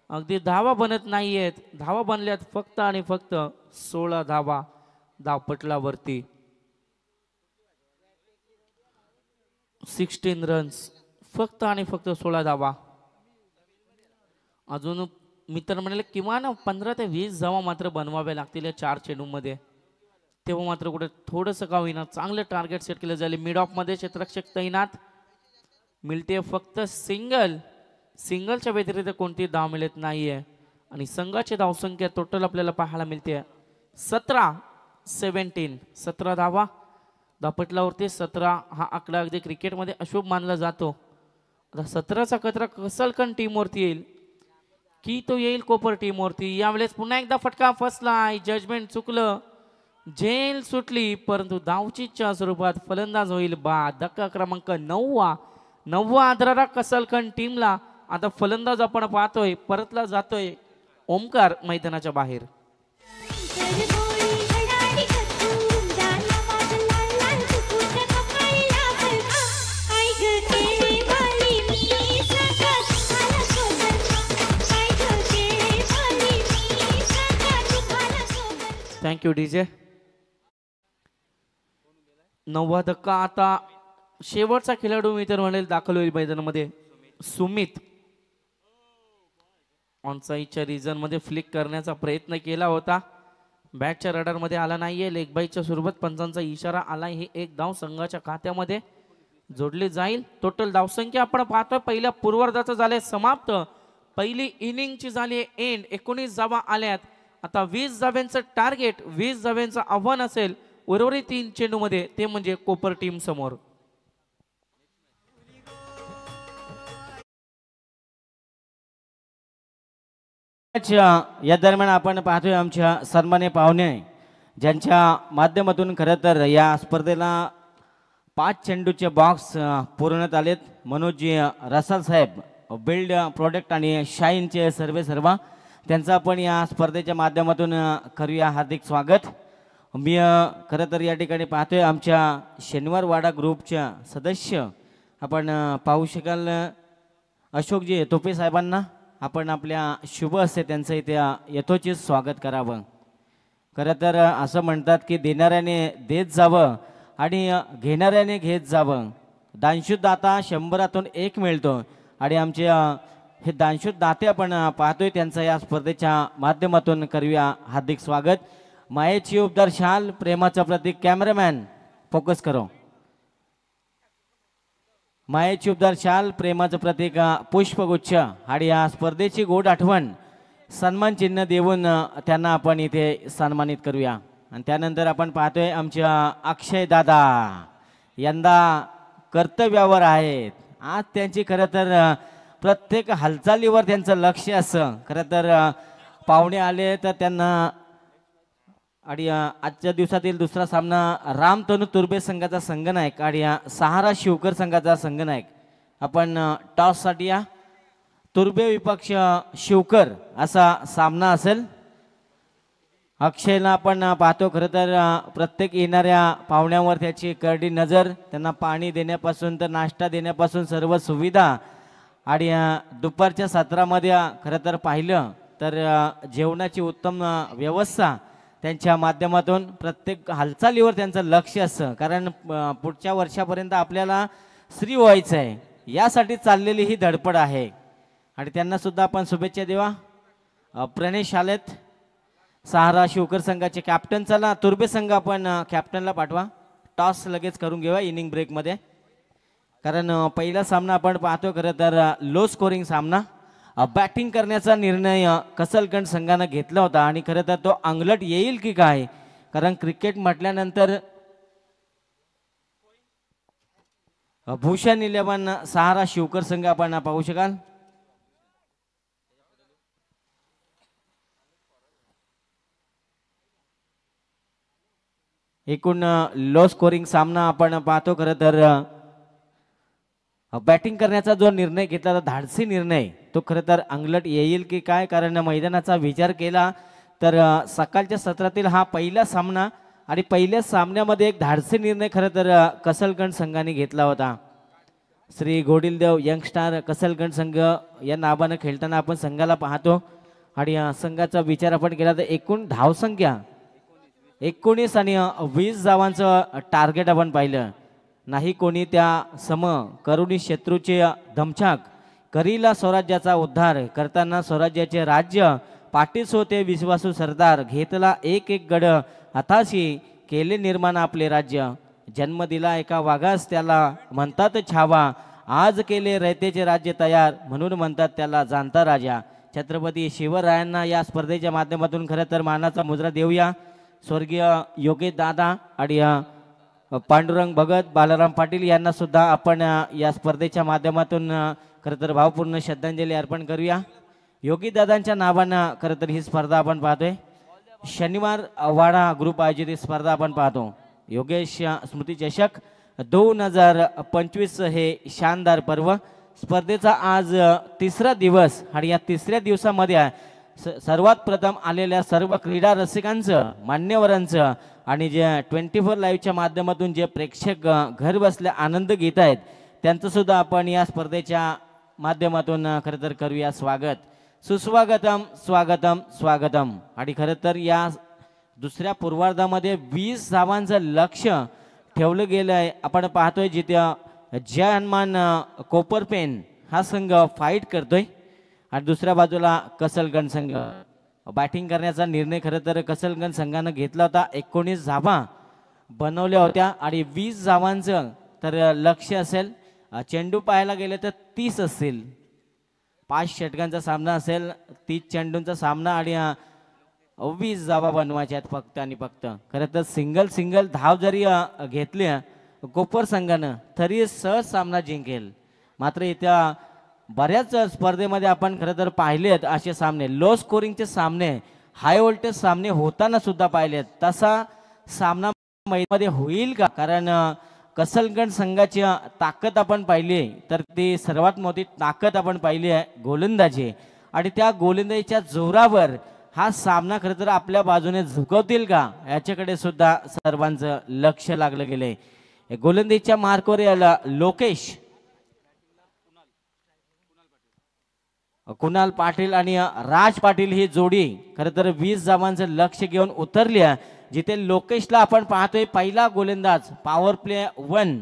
अगदी धावा बनत नाहीयेत धावा बनल्यात फक्त आणि फक्त 16 धावा धावपटलावरती 16 रन्स फक्त आणि फक्त 16 धावा अजून मित्र म्हणाले किमान 15 ते 20 धावा मात्र बनवाव्या लागतील या 4 चेंडूमध्ये तेव्हा मात्र कुठे थोडंसं का होईना चांगलं टार्गेट सेट केलं जाईल मिड ऑफ मध्ये क्षेत्ररक्षक तैनात मिळते फक्त सिंगलच्या व्यतिरिक्त कोणती धाव मिळत नाहीये आणि संघाची धावसंख्या टोटल आपल्याला पाहायला मिळते 17 धावा धावपटलावरती 17 हा आकडा अगदी क्रिकेटमध्ये अशुभ मानला जातो आता 17चा कचरा कसलकन टीमवरती येईल की तो येईल कोपर टीमवरती यावेळेस पुन्हा एकदा फटका फसलाय जजमेंट चुकलं जेल सुटली परंतु धावचीच्या स्वरूपात फलंदाज होईल बाद धक्का क्रमांक 9 आदरारा कसलकन टीमला आता फलंदाज आपण पाहतोय परतला जातोय ओमकार मैदानाच्या बाहेर थँक्यू डीजे 9वा धक्का आता शेवटचा खेळाडू मी तर म्हणेल दाखल होईल मैदानामध्ये सुमित ऑनसाईडच्या रिजन मध्ये फ्लिक करण्याचा प्रयत्न केला होता बॅटच्या रडार मध्ये आला नाहीये लेग बाईच्या स्वरूपात पंचांचा इशारा आला ही एक धाव संघाच्या खात्यामध्ये जोडली जाईल टोटल धावसंख्या आपण पाहतोय पहिल्या पूर्वार्धाचं झाले समाप्त पहिली इनिंगची झाली एंड 19 धावा आल्यात आता 20 धाव्यांचं टार्गेट 20 धाव्यांचं आव्हान असेल उर्वरित 3 चेंडू मध्ये ते म्हणजे कोपर टीम समोर या दरम्यान आपण पाहतोय आमच्या सन्मान्य पाहुणे ज्यांच्या माध्यमातून खरं तर या स्पर्धेला 5 चेंडूचे बॉक्स पूर्णत आलेत मनोजी रसाल साहेब बिल्ड प्रोडक्ट आणि शाईनचे सर्व त्यांचं आपण या स्पर्धेच्या माध्यमातून करूया हार्दिक स्वागत मी खरं तर या ठिकाणी पाहतोय आमच्या शनिवार वाडा ग्रुपच्या सदस्य आपण पाहू शकाल अशोकजी तोपे साहेबांना आपण आपल्या शुभ हस्ते त्यांचं इथे यथोचित स्वागत करावं खरं तर असं म्हणतात की देणाऱ्याने देत जावं आणि घेणाऱ्याने घेत जावं दानशुद्ध दाता 100तून 1 मिळतो आणि आमचे हे दानशुद्ध दाते आपण पाहतोय त्यांचं या स्पर्धेच्या माध्यमातून करूया हार्दिक स्वागत मायेची उपदार शाल प्रेमाचं प्रतीक कॅमेरामॅन फोकस करो मायेची उपदार शाल प्रेमाचं प्रतीक पुष्पगुच्छ आणि या स्पर्धेची गोड आठवण सन्मान चिन्ह देऊन त्यांना आपण इथे सन्मानित करूया आणि त्यानंतर आपण पाहतोय आमच्या अक्षय दादा यंदा कर्तव्यावर आहेत आज त्यांची खरं तर प्रत्येक हालचालीवर त्यांचं लक्ष असं खरं तर पाहुणे आले तर त्यांना आणि आजच्या दिवसातील दुसरा सामना रामतनू तुर्बे संघाचा संघनायक आणि सहारा शिवकर संघाचा संघनायक आपण टॉससाठी या तुर्बे विपक्ष शिवकर असा सामना असेल अक्षयला आपण पाहतो खरं तर प्रत्येक येणाऱ्या पाहुण्यावर त्याची करडी नजर त्यांना पाणी देण्यापासून तर नाश्ता देण्यापासून सर्व सुविधा आणि दुपारच्या सत्रामध्ये खरं तर पाहिलं तर जेवणाची उत्तम व्यवस्था त्यांच्या माध्यमातून प्रत्येक हालचालीवर त्यांचं लक्ष असतं कारण पुढच्या वर्षापर्यंत आपल्याला श्री व्हायचं आहे यासाठी चाललेली ही धडपड आहे आणि त्यांना सुद्धा आपण शुभेच्छा देवा प्रणेश आलेत सहारा शिवकर संघाचे कॅप्टन चला तुर्बे संघ आपण कॅप्टनला पाठवा टॉस लगेच करून घेऊया इनिंग ब्रेकमध्ये कारण पहिला सामना आपण पाहतो खरं तर लो स्कोरिंग सामना बॅटिंग करण्याचा निर्णय कसलगंज संघानं घेतला होता आणि खरं तर तो अंगलट येईल की काय कारण क्रिकेट म्हटल्यानंतर भूषण 11 सहारा शिवकर संघ आपण पाहू शकाल एकूण लो स्कोरिंग सामना आपण पाहतो खरं तर बॅटिंग करण्याचा जो निर्णय घेतला धाडसी निर्णय तो खरं तर अंगलट येईल की काय, कारण मैदानाचा विचार केला तर सकाळच्या सत्रातील हा पहिला सामना आणि पहिल्या सामन्यामध्ये एक धाडसी निर्णय खरं तर कसलगंज संघाने घेतला होता. श्री गोडिलदेव यंगस्टार कसलगंज संघ या नावानं खेळताना आपण संघाला पाहतो आणि संघाचा विचार आपण केला तर एकूण धावसंख्या 19 आणि 20 धावांचं टार्गेट आपण पाहिलं. नाही कोणी त्या सम करुणी शत्रूचे धमछाक करीला स्वराज्याचा उद्धार करताना स्वराज्याचे राज्य पाठीस होते विश्वासू सरदार घेतला एक एक गड हाताशी केले निर्माण आपले राज्य जन्म दिला एका वाघास त्याला म्हणतात छावा आज केले रयतेचे राज्य तयार म्हणून म्हणतात त्याला जाणता राजा. छत्रपती शिवरायांना या स्पर्धेच्या माध्यमातून खरं तर मानाचा मुजरा देऊया. स्वर्गीय योगेश दादा आणि पांडुरंग भगत बालाराम पाटील यांना सुद्धा आपण या स्पर्धेच्या माध्यमातून खरं तर भावपूर्ण श्रद्धांजली अर्पण करूया. योगेश दादांच्या नावानं खरं तर ही स्पर्धा आपण पाहतोय. शनिवार वाडा ग्रुप आयोजित ही स्पर्धा आपण पाहतो. योगेश स्मृती चषक 2025 हे शानदार पर्व स्पर्धेचा आज तिसरा दिवस आणि या तिसऱ्या दिवसामध्ये सर्वात प्रथम आलेल्या सर्व क्रीडा रसिकांचं मान्यवरांचं आणि जे 24 लाईव्हच्या माध्यमातून जे प्रेक्षक घर बसल्या आनंद घेत आहेत त्यांचं सुद्धा आपण या स्पर्धेच्या माध्यमातून खरं तर करूया स्वागत. सुस्वागतम स्वागतम स्वागतम. आणि खरं तर या दुसऱ्या पूर्वार्धामध्ये 20 धावांचं लक्ष ठेवलं गेलं आहे. आपण पाहतोय जिथे जय हनुमान कोपरपेन हा संघ फाईट करतोय आणि दुसऱ्या बाजूला कसलगंज संघ बॅटिंग करण्याचा निर्णय खरं तर कसलगंज संघानं घेतला होता. 19 धावा बनवल्या होत्या आणि 20 धावांचं तर लक्ष असेल. चेंडू पाहायला गेले तर 30 असतील. 5 षटकांचा सामना असेल, 30 चेंडूंचा सामना आणि 20 धावा बनवायच्या आहेत फक्त आणि फक्त. खरं तर सिंगल धाव जरी घेतली कोपर संघानं तरी सहज सामना जिंकेल. मात्र इथं बऱ्याच स्पर्धेमध्ये आपण खरं तर पाहिलेत असे सामने लो स्कोरिंगचे सामने हाय व्होल्टेज सामने होताना सुद्धा पाहिलेत. तसा सामना मैदानामध्ये होईल का, कारण कसलगंज संघाची ताकद आपण पाहिली तर ती सर्वात मोठी ताकद आपण पाहिली आहे गोलंदाजी आणि त्या गोलंदाजीच्या जोरावर हा सामना खरं तर आपल्या बाजूने झुकवतील का याच्याकडे सुद्धा सर्वांचं लक्ष लागलं गेलंय. गोलंदाजीच्या मार्कवर याला लोकेश कुणाल पाटील आणि राज पाटील ही जोडी खरं तर 20 धावांचं लक्ष घेऊन उतरली आहे. जिथे लोकेशला आपण पाहतोय पहिला गोलंदाज पॉवर प्ले 1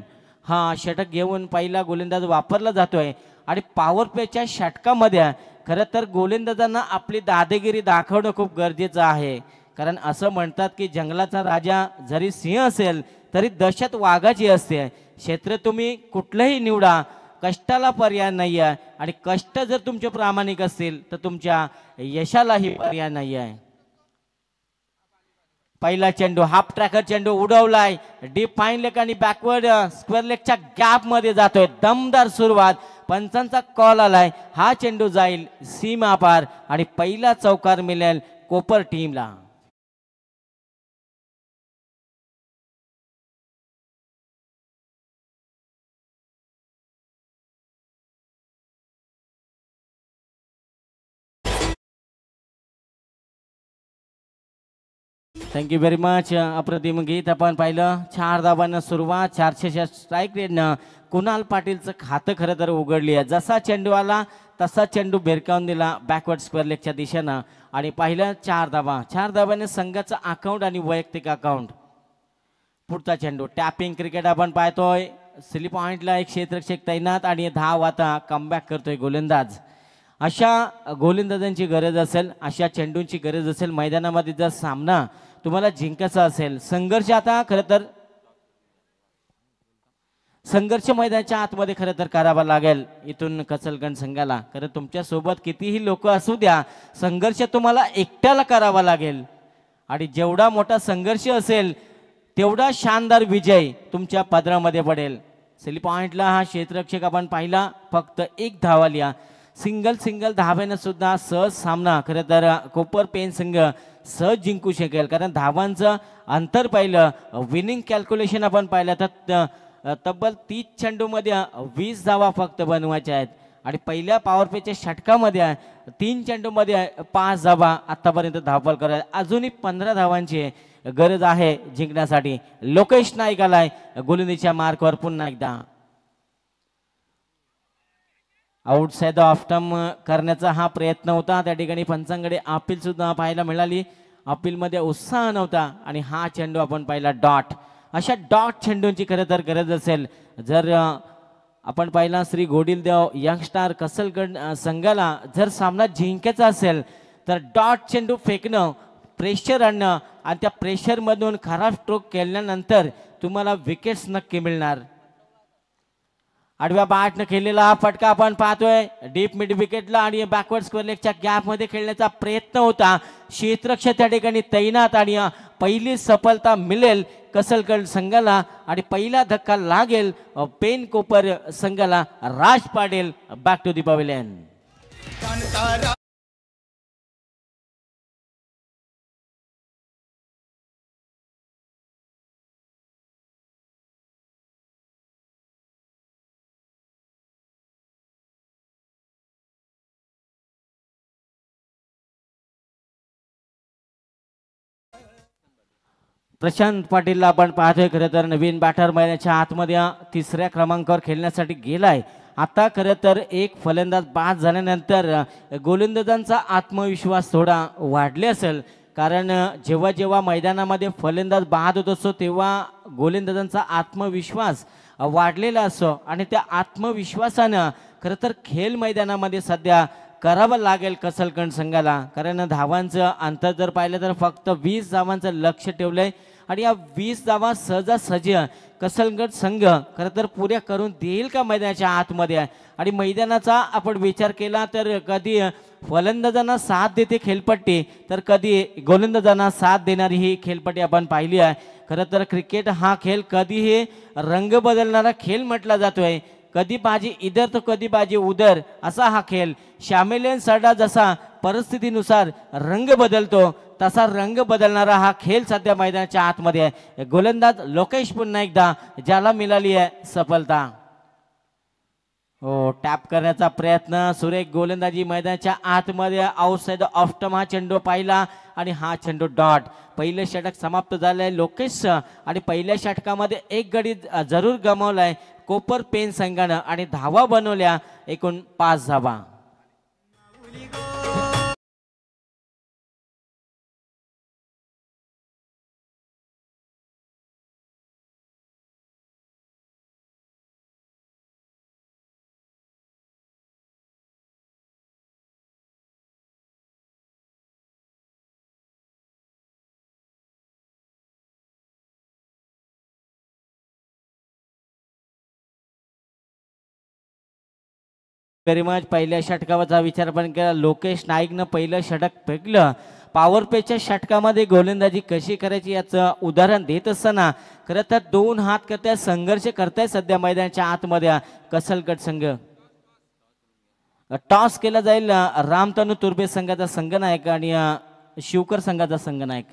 हा षटक घेऊन पहिला गोलंदाज वापरला जातोय आणि पॉवर प्लेच्या षटकामध्ये खरं तर गोलंदाजांना आपली दादागिरी दाखवणं खूप गरजेचं आहे. कारण असं म्हणतात की जंगलाचा राजा जरी सिंह असेल तरी दहशत वाघाची असते. क्षेत्र तुम्ही कुठलंही निवडा कष्टाला पर्याय नाही आहे आणि कष्ट जर तुमचे प्रामाणिक असतील तर तुमच्या यशालाही पर्याय नाही आहे. पहिला चेंडू हाफ ट्रॅकर चेंडू उडवलाय डीप फाईन लेग आणि बॅकवर्ड स्क्वेअर लेगच्या गॅप मध्ये जातोय. दमदार सुरुवात पंचांचा कॉल आलाय. हा चेंडू जाईल सीमा पार आणि पहिला चौकार मिळेल कोपर टीमला. Thank you very much. अप्रतिम गीत आपण पाहिलं. 4 धावांना सुरुवात 400च्या स्ट्राईक रेटनं कुणाल पाटीलचं खातं खरं तर उघडली आहे. जसा चेंडू आला तसा चेंडू भिरकावून दिला बॅकवर्ड स्क्वेअर लेगच्या दिशेनं आणि पहिल्या 4 धावा. 4 धावाने संघाचं अकाउंट आणि वैयक्तिक अकाउंट. पुढचा चेंडू टॅपिंग क्रिकेट आपण पाहतोय. स्लिप पॉइंटला एक क्षेत्ररक्षक तैनात आणि धाव आता कमबॅक करतोय गोलंदाज. अशा गोलंदाजांची गरज असेल, अशा चेंडूंची गरज असेल मैदानामध्ये जर सामना तुम्हाला जिंकायचा असेल. संघर्ष आता खरं तर संघर्ष मैदानाच्या आतमध्ये खरं तर करावा लागेल इथून कसलगंज संघाला. खरं तुमच्या सोबत कितीही लोक असू द्या संघर्ष तुम्हाला एकट्याला करावा लागेल आणि जेवढा मोठा संघर्ष असेल तेवढा शानदार विजय तुमच्या पदरामध्ये पडेल. स्लिप पॉइंटला हा क्षेत्ररक्षक आपण पाहिला फक्त 1 धाव आली. सिंगल धाव्यानं सुद्धा सहज सामना खरं तर कोपर पेन संघ सहज जिंकू शकेल. कारण धावांचं अंतर पाहिलं विनिंग कॅल्क्युलेशन आपण पाहिलं तर तब्बल 30 चेंडूमध्ये 20 धावा फक्त बनवायच्या आहेत आणि पहिल्या पॉवर प्लेच्या षटकामध्ये 3 चेंडूमध्ये 5 धावा आतापर्यंत धावफल करायला अजूनही 15 धावांची गरज आहे जिंकण्यासाठी. लोकेश नाईक आलाय गोलंदाजीच्या मार्कवर पुन्हा एकदा. आउटसाइड ऑफ टर्म करण्याचा हा प्रयत्न होता. त्या ठिकाणी पंचांकडे अपील सुद्धा पाहायला मिळाली. अपील मध्ये उत्साह नव्हता आणि हा चेंडू आपण पाहिला डॉट. अशा डॉट चेंडूंची खरं तर गरज असेल. जर आपण पाहिला श्री गोडिलदेव यंगस्टार कसलगड संघाला जर सामना जिंकायचा असेल तर डॉट चेंडू फेकणं, प्रेशर आणणं आणि त्या प्रेशरमधून खराब स्ट्रोक केल्यानंतर तुम्हाला विकेट्स नक्की मिळणार. आडव्या बाटनं खेळलेला हा फटका आपण पाहतोय डीप मिड विकेटला आणि बॅकवर्ड स्क्वेअर लेगच्या गॅप मध्ये खेळण्याचा प्रयत्न होता. क्षेत्ररक्षक त्या ठिकाणी तैनात आणि पहिली सफलता मिळेल कसलगड संघाला आणि पहिला धक्का लागेल पेन कोपर संघाला. Raj Patil back to the pavilion. Prashant पाटीलला आपण पाहतोय. खरं तर नवीन बॅटर मैदानाच्या आतमध्ये 3ऱ्या क्रमांकावर खेळण्यासाठी गेलाय. आता खरं तर एक फलंदाज बाद झाल्यानंतर गोलंदाजांचा आत्मविश्वास थोडा वाढले असेल. कारण जेव्हा जेव्हा मैदानामध्ये फलंदाज बाद होत असतो तेव्हा गोलंदाजांचा आत्मविश्वास वाढलेला असतो आणि त्या आत्मविश्वासानं खरं तर खेळ मैदानामध्ये सध्या करावं लागेल कसलगड संघाला. कारण धावांचं अंतर जर पाहिलं तर फक्त 20 धावांचं लक्ष ठेवलंय आणि या 20 धावा सहजासहजी कसलगड संघ खरं तर पुऱ्या करून देईल का मैदानाच्या आतमध्ये. आणि मैदानाचा आपण विचार केला तर कधी फलंदाजांना साथ देते खेळपट्टी तर कधी गोलंदाजांना साथ देणारी ही खेळपट्टी आपण पाहिली आहे. खरं तर क्रिकेट हा खेळ कधीही रंग बदलणारा खेळ म्हटला जातोय. कधी बाजी इधर तो कधी बाजी उधर असा हा खेळ. शामेलेन सरडा जसा परिस्थितीनुसार रंग बदलतो तसा रंग बदलणारा हा खेळ सध्या मैदानाच्या आतमध्ये आहे. गोलंदाज लोकेश पुन्हा एकदा ज्याला मिळाली आहे सफलता. हो टॅप करण्याचा प्रयत्न सुरेख गोलंदाजी मैदानाच्या आतमध्ये आउटसाइड ऑफ टर्म हा चेंडू पाहिला आणि हा चेंडू डॉट. पहिलं षटक समाप्त झालंय लोकेश आणि पहिल्या षटकामध्ये एक गडी जरूर गमावलाय कोपर पेन संघानं आणि धावा बनवल्या एकूण 5 धावा. Very much. पहिल्या षटकाचा विचार पण केला. लोकेश नाईकनं पहिलं षटक फेकलं. पॉवर प्लेच्या षटकामध्ये गोलंदाजी कशी करायची याचं उदाहरण देत असताना खरं तर 2 हात करताय संघर्ष करताय सध्या मैदानाच्या आतमध्ये कसलगड संघ. टॉस केला जाईल रामतनू तुर्बे संघाचा संघनायक आणि शिवकर संघाचा संघनायक.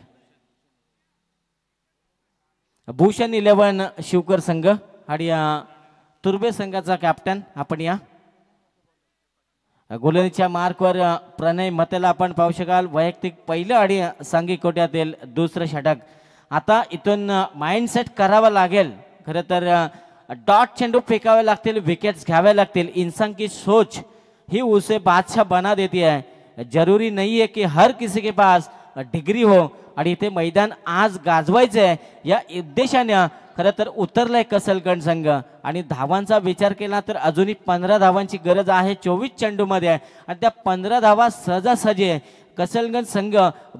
भूषण 11 शिवकर संघ आणि तुर्बे संघाचा कॅप्टन. आपण या गोलंदाजीच्या मार्कवर प्रणय मतेला आपण पाहू शकाल. वैयक्तिक पहिलं आणि सांघिक कोट्यातील 2रं षटक. आता इथून माइंडसेट करावा लागेल. खरं तर डॉट चेंडू फेकावे लागतील, विकेट्स घ्यावे लागतील. इंसान की सोच ही उसे बादशाह बना देती है. जरूरी नहीं है कि हर किसी के पास डिग्री हो आणि इथे मैदान आज गाजवायचं आहे या उद्देशाने खरं तर उतरलाय कसलगड संघ. आणि धावांचा विचार केला तर अजूनही 15 धावांची गरज आहे 24 चेंडूमध्ये आणि त्या 15 धावा सहजासहजी कसलगड संघ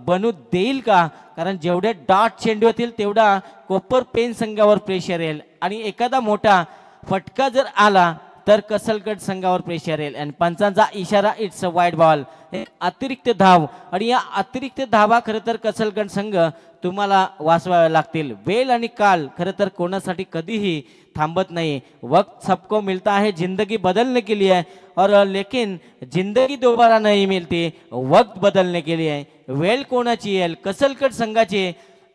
बनू देईल का. कारण जेवढे डॉट चेंडू होतील तेवढा कोपर पेन संघावर प्रेशर येईल आणि एखादा मोठा फटका जर आला तर कसलगड संघावर प्रेशर येईल. आणि पंचांचा इशारा इट्स अ वाईड बॉल. अतिरिक्त धाव आणि या अतिरिक्त धावा खरं तर कसलगड संघ तुम्हाला वाचवावे लागतील. वेळ आणि काल खरं तर कोणासाठी कधीही थांबत नाही. वक्त सबको मिलता है जिंदगी बदलने के लिए और लेकिन जिंदगी दोबारा नहीं मिलती वक्त बदलने के लिए. वेळ कोणाची येईल कसलगड संघाची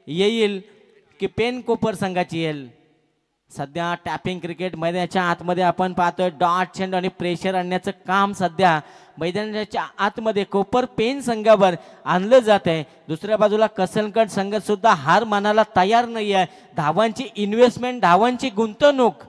येईल की पेन कोपर संघाची येईल. सध्या टॅपिंग क्रिकेट मैदानाच्या आतमध्ये आपण पाहतोय डॉट चेंडू आणि प्रेशर आणण्याचं काम सध्या मैदानाच्या आतमध्ये कोपर पेन संघावर आणलं जात आहे. दुसऱ्या बाजूला कसलगड संघ सुद्धा हार मानायला तयार नाही आहे. धावांची इन्व्हेस्टमेंट, धावांची गुंतवणूक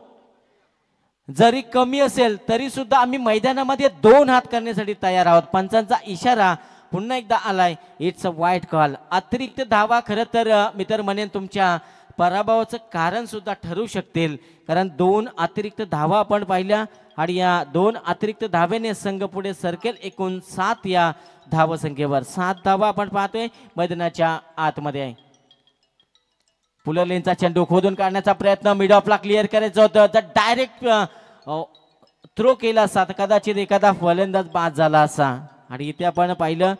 जरी कमी असेल तरी सुद्धा आम्ही मैदानामध्ये 2 हात करण्यासाठी तयार आहोत. पंचांचा इशारा पुन्हा एकदा आलाय. इट्स अ वाईट कॉल. अतिरिक्त धावा खरं तर मी तर म्हणेन तुमच्या पराभवाचं कारण सुद्धा ठरू शकतील, कारण 2 अतिरिक्त धावा आपण पाहिल्या आणि या 2 अतिरिक्त धावेने संघ पुढे सरकेल. एकूण 7 या धावसंख्येवर 7 धावा आपण पाहतोय मैदानाच्या आतमध्ये आहे. पुलरलेनचा चेंडू खोदून काढण्याचा प्रयत्न, मिड ऑफला क्लिअर करायचं होतं तर डायरेक्ट थ्रो केला असता कदाचित एखादा फलंदाज बाद झाला असा. आणि इथे आपण पाहिलं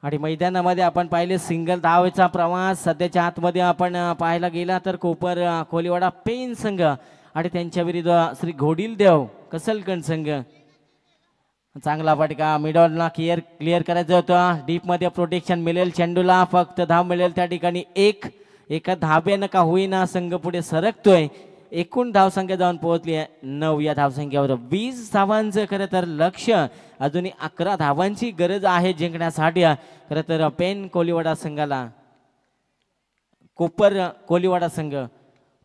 आणि मैदानामध्ये आपण पाहिले सिंगल धावेचा प्रवास सध्याच्या आतमध्ये आपण पाहायला गेला तर कोपर कोलीवाडा पेन संघ आणि त्यांच्या विरुद्ध श्री घोडीलदेव कसलगंज संघ. चांगला फटका मिडॉलला क्लिअर करायचं होतं. डीप मध्ये प्रोटेक्शन मिळेल चेंडूला, फक्त धाव मिळेल त्या ठिकाणी एका धाब्यानं का होईना संघ पुढे सरकतोय. एकूण धावसंख्या जाऊन पोहोचली आहे 9 या धावसंख्येवर. 20 धावांचं खरं तर लक्ष, अजूनही 11 धावांची गरज आहे जिंकण्यासाठी खरं तर पेन कोलीवाडा संघाला. कोपर कोलीवाडा संघ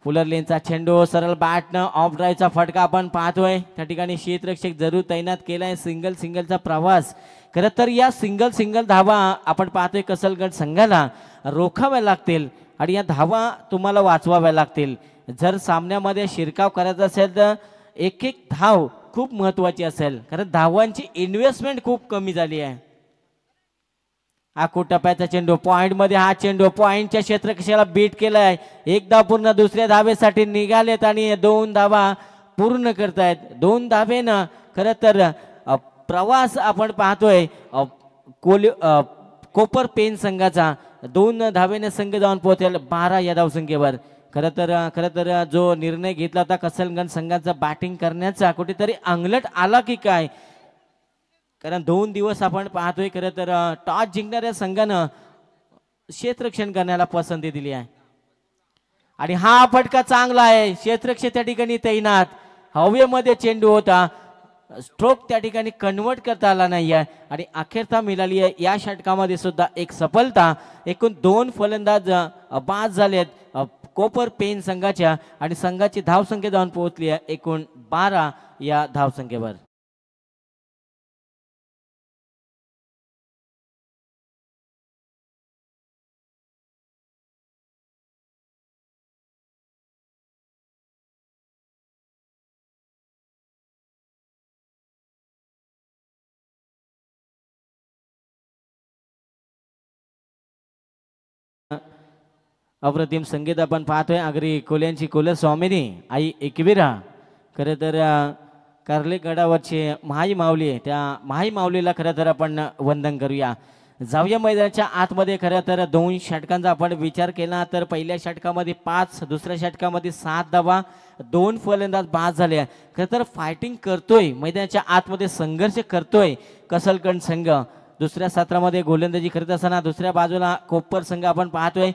पुलरलेनचा चेंडू सरळ बॅटनं ऑफ ड्राईव्हचा फटका आपण पाहतोय. त्या ठिकाणी क्षेत्ररक्षक जरूर तैनात केलाय. सिंगलचा प्रवास खरं तर या सिंगल धावा आपण पाहतोय कसलगड संघाला रोखाव्या लागतील आणि या धावा तुम्हाला वाचवाव्या लागतील. जर सामन्यामध्ये शिरकाव करायचा असेल तर एक धाव खूप महत्वाची असेल, कारण धावांची इन्व्हेस्टमेंट खूप कमी झाली आहे. टप्प्याचा चेंडू पॉइंट मध्ये, हा चेंडू पॉइंटच्या क्षेत्ररक्षकाला बीट केलाय. एक धाव पूर्ण दुसऱ्या धावेसाठी निघालेत आणि 2 धावा पूर्ण करतायत. 2 धावेनं खरं तर प्रवास आपण पाहतोय कोपर पेन संघाचा. 2 धावेने संघ जाऊन पोहोचेल 12 या धावसंख्येवर. खरं तर जो निर्णय घेतला होता कसलगंज संघाचा बॅटिंग करण्याचा कुठेतरी अंगलट आला की काय, कारण 2 दिवस आपण पाहतोय खरं तर टॉस जिंकणाऱ्या संघानं क्षेत्ररक्षण करण्याला पसंती दिली आहे. आणि हा फटका चांगला आहे. क्षेत्ररक्षक त्या ठिकाणी तैनात. हवेमध्ये चेंडू होता, स्ट्रोक त्या ठिकाणी कन्वर्ट करता आला नाही आहे आणि अखेरता मिळाली आहे या षटकामध्ये सुद्धा एक सफलता. एकूण 2 फलंदाज बाद झालेत कोपर पेन संघाच्या आणि संघाची धावसंख्या जाऊन पोहोचली आहे एकूण 12 या धावसंख्येवर. अप्रतिम संगीत आपण पाहतोय. आगरी कोल्यांची कुलस्वामिनी आई एकविरा खरं तर कार्ले गडावरचे महाई माऊली, त्या महाई माऊलीला खरं तर आपण वंदन करूया. जाऊया मैदानाच्या आतमध्ये. खरं तर 2 षटकांचा आपण विचार केला तर पहिल्या षटकामध्ये 5, दुसऱ्या षटकामध्ये 7 धावा, 2 फलंदाज बाद झाले. खरं तर फायटिंग करतोय मैदानाच्या आतमध्ये, संघर्ष करतोय कसलगंज संघ. दुसऱ्या सत्रामध्ये गोलंदाजी करत असताना दुसऱ्या बाजूला कोपर संघ आपण पाहतोय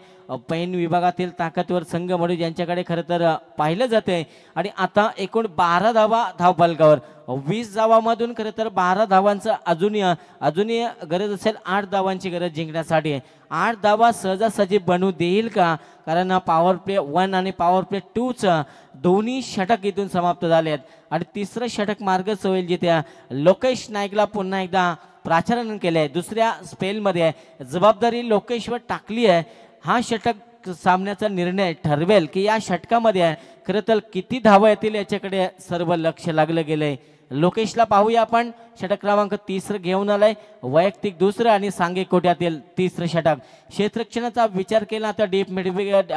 पैन विभागातील ताकदवर संघ म्हणून यांच्याकडे खरं तर पाहिलं जाते. आणि आता एकूण 12 धावा धावफलकावर. 20 धावामधून खरं तर 12 धावांचं अजूनही गरज असेल. 8 धावांची गरज जिंकण्यासाठी. 8 धावा सहजासहजी बनवू देईल का, कारण पॉवर प्ले 1 आणि पॉवर प्ले 2चं दोन्ही षटक इथून समाप्त झालेत आणि तिसरं षटक मार्गच होईल जिथे लोकेश नाईकला पुन्हा एकदा प्राचारण केलंय. दुसऱ्या स्पेलमध्ये जबाबदारी लोकेशवर टाकली आहे. हा षटक सामन्याचा निर्णय ठरवेल की या षटकामध्ये खरं तर किती धावा येतील याच्याकडे सर्व लक्ष लागलं गेलंय. लोकेशला पाहूया आपण. षटक क्रमांक 3 घेऊन आलाय, वैयक्तिक 2 आणि सांघिक कोट्यातील 3 षटक. क्षेत्ररक्षणाचा विचार केला तर deep midwicket,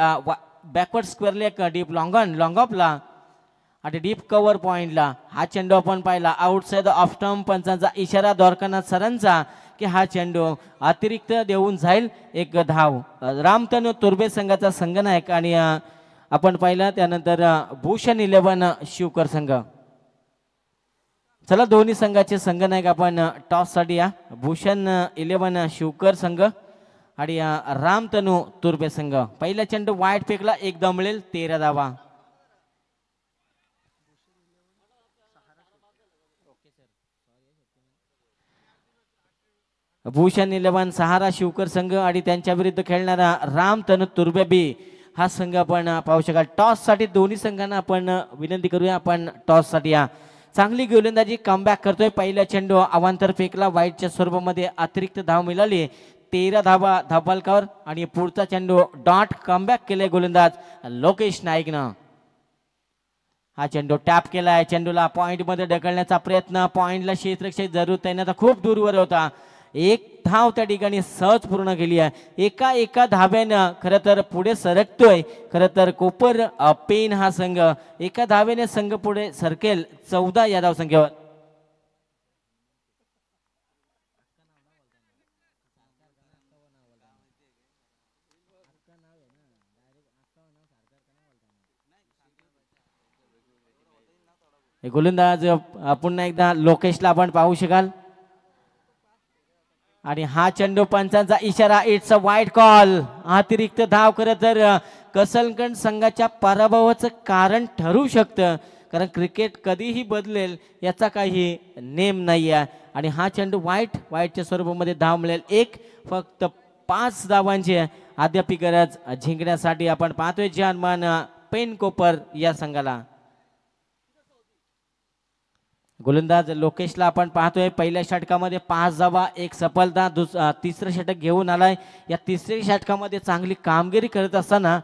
backward square leg, deep long ऑफला आणि डीप कव्हर पॉइंटला हा चेंडू आपण पाहिला. Outside off stump. पंचांचा इशारा द्वारकानाथ सरांचा की हा चेंडू अतिरिक्त देऊन जाईल एक धाव. रामतनू तुर्बे संघाचा संघनायक आणि आपण पाहिलं त्यानंतर भूषण 11 शिवकर संघ. चला दोन्ही संघाचे संघनायक आपण टॉस साठी या. भूषण 11 शिवकर संघ आणि रामतनू तुर्बे संघ. पहिला चेंडू वाईट फेकला, एक धाव मिळेल, 13 धावा. भूषण 11 सहारा शिवकर संघ आणि त्यांच्या विरुद्ध खेळणारा रामतनू तुर्बे बी हा संघ आपण पाहू शकाल. टॉस साठी दोन्ही संघांना आपण विनंती करूया, आपण टॉस साठी या. चांगली गोलंदाजी कमबॅक करतोय. पहिला चेंडू अवांतर फेकला, वाईटच्या स्वरूपामध्ये अतिरिक्त धाव मिळाली, 13 धावा धावफलकावर. आणि पुढचा चेंडू डॉट कमबॅक केले गोलंदाज लोकेश नाईकनं. हा चेंडू टॅप केलाय, चेंडूला पॉइंट मध्ये ढकलण्याचा प्रयत्न, पॉइंटला क्षेत्ररक्षक जरूर तैनात, खूप दूरवर होता. एक धाव त्या ठिकाणी सहज पूर्ण केली आहे. एका धाव्यानं खरं तर पुढे सरकतोय. खरं तर कोपर पेन हा संघ एका धाव्याने संघ पुढे सरकेल 14 या धावसंख्येवर. गोलंदाज पुन्हा एकदा लोकेशला आपण पाहू शकाल. आणि हा चेंडू पंचांचा इशारा, इट्स अ वाईट कॉल. अतिरिक्त धाव खरं तर कसलगंज संघाच्या पराभवाचं कारण ठरू शकतं, कारण क्रिकेट कधीही बदलेल याचा काही नेम नाही आहे. आणि हा चेंडू वाईटच्या स्वरूपामध्ये धाव मिळेल एक. फक्त 5 धावांची अद्यापी गरज जिंकण्यासाठी आपण पाहतोय जानमान पेन कोपर या संघाला. गोलंदाज लोकेशला आपण पाहतोय. पहिल्या षटकामध्ये 5 धावा, एक सफलता, तिसरं षटक घेऊन आलाय. या तिसऱ्या षटकामध्ये चांगली कामगिरी करत असताना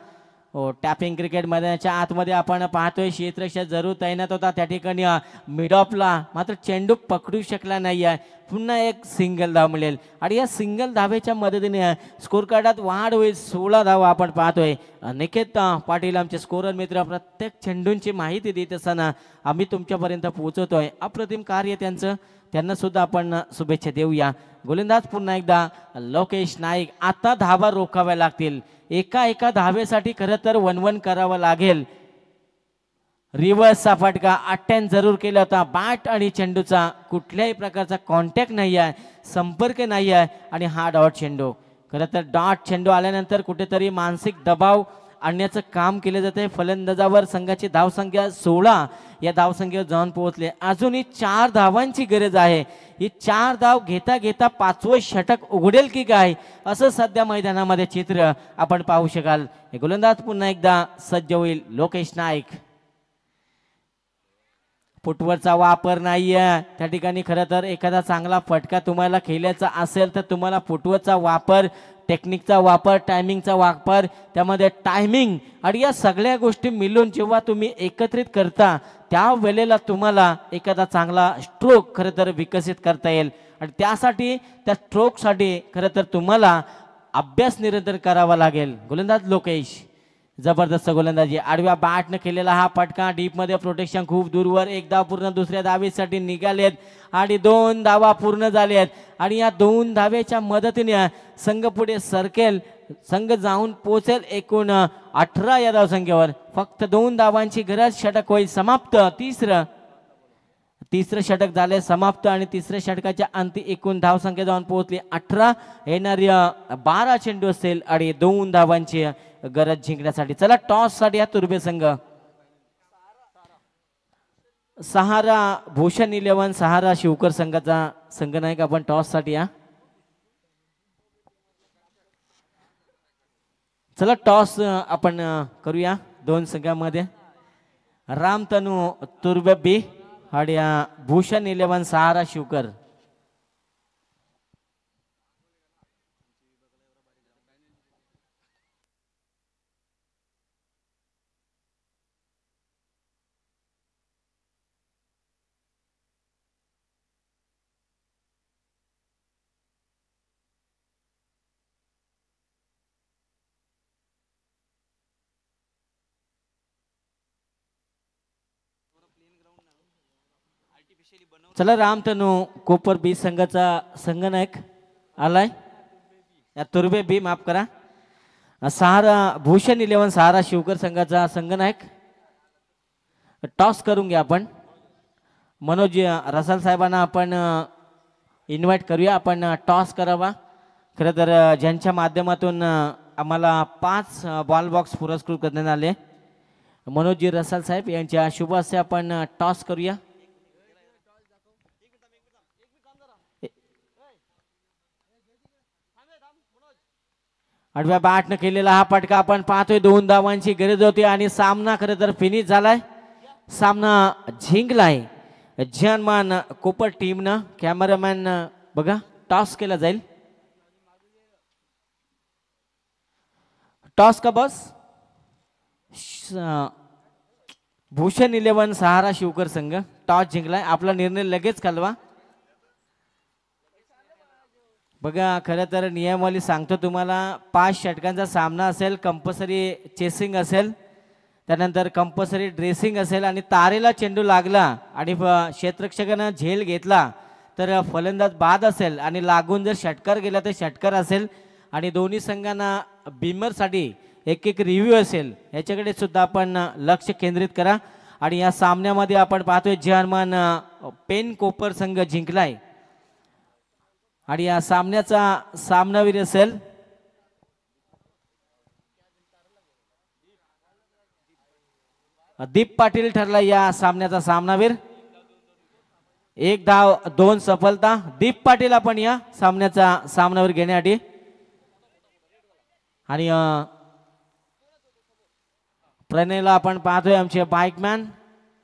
टॅपिंग क्रिकेट मैदानाच्या आतमध्ये आपण पाहतोय क्षेत्ररक्षक जरूर तैनात होता. त्या ठिकाणी मिड ऑफला मात्र चेंडू पकडू शकला नाही आहे. पुन्हा एक सिंगल धाव मिळेल आणि या सिंगल धावेच्या मदतीने स्कोर कार्डात वाढ होईल. 16 धावा आपण पाहतोय. निकेत पाटील आमचे स्कोरर मित्र प्रत्येक चेंडूंची माहिती देत असताना आम्ही तुमच्यापर्यंत पोहोचवतोय. अप्रतिम कार्य त्यांचं, त्यांना सुद्धा आपण शुभेच्छा देऊया. गोलंदाज पुन्हा एकदा लोकेश नाईक. आता धावा रोखाव्या लागतील. एका धावेसाठी खरं तर 1-1 करावं लागेल. रिव्हर्सचा फटका अटेम्प्ट जरूर केला होता. बॅट आणि चेंडूचा कुठल्याही प्रकारचा कॉन्टॅक्ट नाही आहे, संपर्क नाही आहे. आणि हा डॉट चेंडू, खरं तर डॉट चेंडू आल्यानंतर कुठेतरी मानसिक दबाव आणण्याचं काम केले जाते. फलंदाजावर संघाची धावसंख्या 16 या धावसंख्येवर जाऊन पोहोचले. अजूनही 4 धावांची गरज आहे. ही 4 धाव घेता घेता 5वं षटक उघडेल की काय असं सध्या मैदानामध्ये चित्र आपण पाहू शकाल. हे गोलंदाज पुन्हा एकदा सज्ज होईल लोकेश नाईक. फुटवरचा वापर नाहीये त्या ठिकाणी. खरं तर एखादा चांगला फटका तुम्हाला खेळायचा असेल तर तुम्हाला फुटवरचा वापर, टेक्निकचा वापर, टायमिंगचा वापर, त्यामध्ये टायमिंग आणि या सगळ्या गोष्टी मिळून जेव्हा तुम्ही एकत्रित करता त्या वेळेला तुम्हाला एखादा चांगला स्ट्रोक खरं तर विकसित करता येईल. आणि त्यासाठी त्या स्ट्रोकसाठी खरं तर तुम्हाला अभ्यास निरंतर करावा लागेल. गोलंदाज लोकेश, जबरदस्त गोलंदाजी. आडव्या बॅटने केलेला हा फटका डीप मध्ये, प्रोटेक्शन खूप दूरवर. एक धाव पूर्ण, दुसऱ्या धावेसाठी निघालेत आणि 2 धावा पूर्ण झाल्यात. आणि या 2 धावेच्या मदतीने संघ पुढे सरकेल, संघ जाऊन पोहोचेल एकूण 18 या धावसंख्येवर. फक्त 2 धावांची गरज. षटक होईल समाप्त. तिसरं षटक झाले समाप्त आणि तिसऱ्या षटकाच्या अंती एकूण धावसंख्या जाऊन पोहोचली 18. येणारी 12 चेंडू असेल आणि 2 धावांची गरज जिंकण्यासाठी. चला टॉस साठी या तुर्बे संघ. सहारा भूषण 11 सहारा शिवकर संघाचा संघनायक आपण टॉस साठी या. चला टॉस आपण करूया दोन संघामध्ये. रामतनू तुर्बे बी आणि भूषण 11 सहारा शिवकर. चला रामतनू कोपर बी संघाचा संघनायक आलाय या तुर्बे बी माफ करा सहारा भूषण 11 सहारा शिवकर संघाचा संघनायक टॉस करून घ्या आपण मनोज रसाल साहेबांना आपण इन्व्हाइट करूया आपण टॉस करावा खरं तर ज्यांच्या माध्यमातून आम्हाला 5 बॉल बॉक्स पुरस्कृत करण्यात आले मनोजी रसाल साहेब यांच्या शुभ हस्ते आपण टॉस करूया आठव्या बॅटनं केलेला हा फटका आपण पाहतोय 2 धावांची गरज होती आणि सामना खरं तर फिनिश झालाय सामना जिंकलाय जनमान कोपर टीमनं कॅमेरामॅन बघा टॉस केला जाईल टॉस का बस भूषण 11 सहारा शिवकर संघ टॉस जिंकलाय आपला निर्णय लगेच कळवा बघा खरं तर नियमावली सांगतो तुम्हाला 5 षटकांचा सामना असेल कंपल्सरी चेसिंग असेल त्यानंतर कंपल्सरी ड्रेसिंग असेल आणि तारेला चेंडू लागला आणि क्षेत्ररक्षकानं झेल घेतला तर फलंदाज बाद असेल आणि लागून जर षटकार गेला तर षटकार असेल आणि दोन्ही संघांना बिमरसाठी एक रिव्ह्यू असेल याच्याकडे सुद्धा आपण लक्ष केंद्रित करा आणि या सामन्यामध्ये आपण पाहतोय जर्मन पेन कोपर संघ जिंकलाय आणि या सामन्याचा सामनावीर असेल दीप पाटील ठरला या सामन्याचा सामनावीर 1 धाव 2 सफलता दीप पाटील आपण या सामन्याचा सामनावीर घेण्यासाठी आणि प्रणयला आपण पाहतोय आमचे बाईकमॅन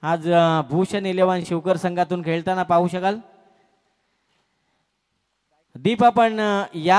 आज भूषण 11 शिवकर संघातून खेळताना पाहू शकाल दीप आपण या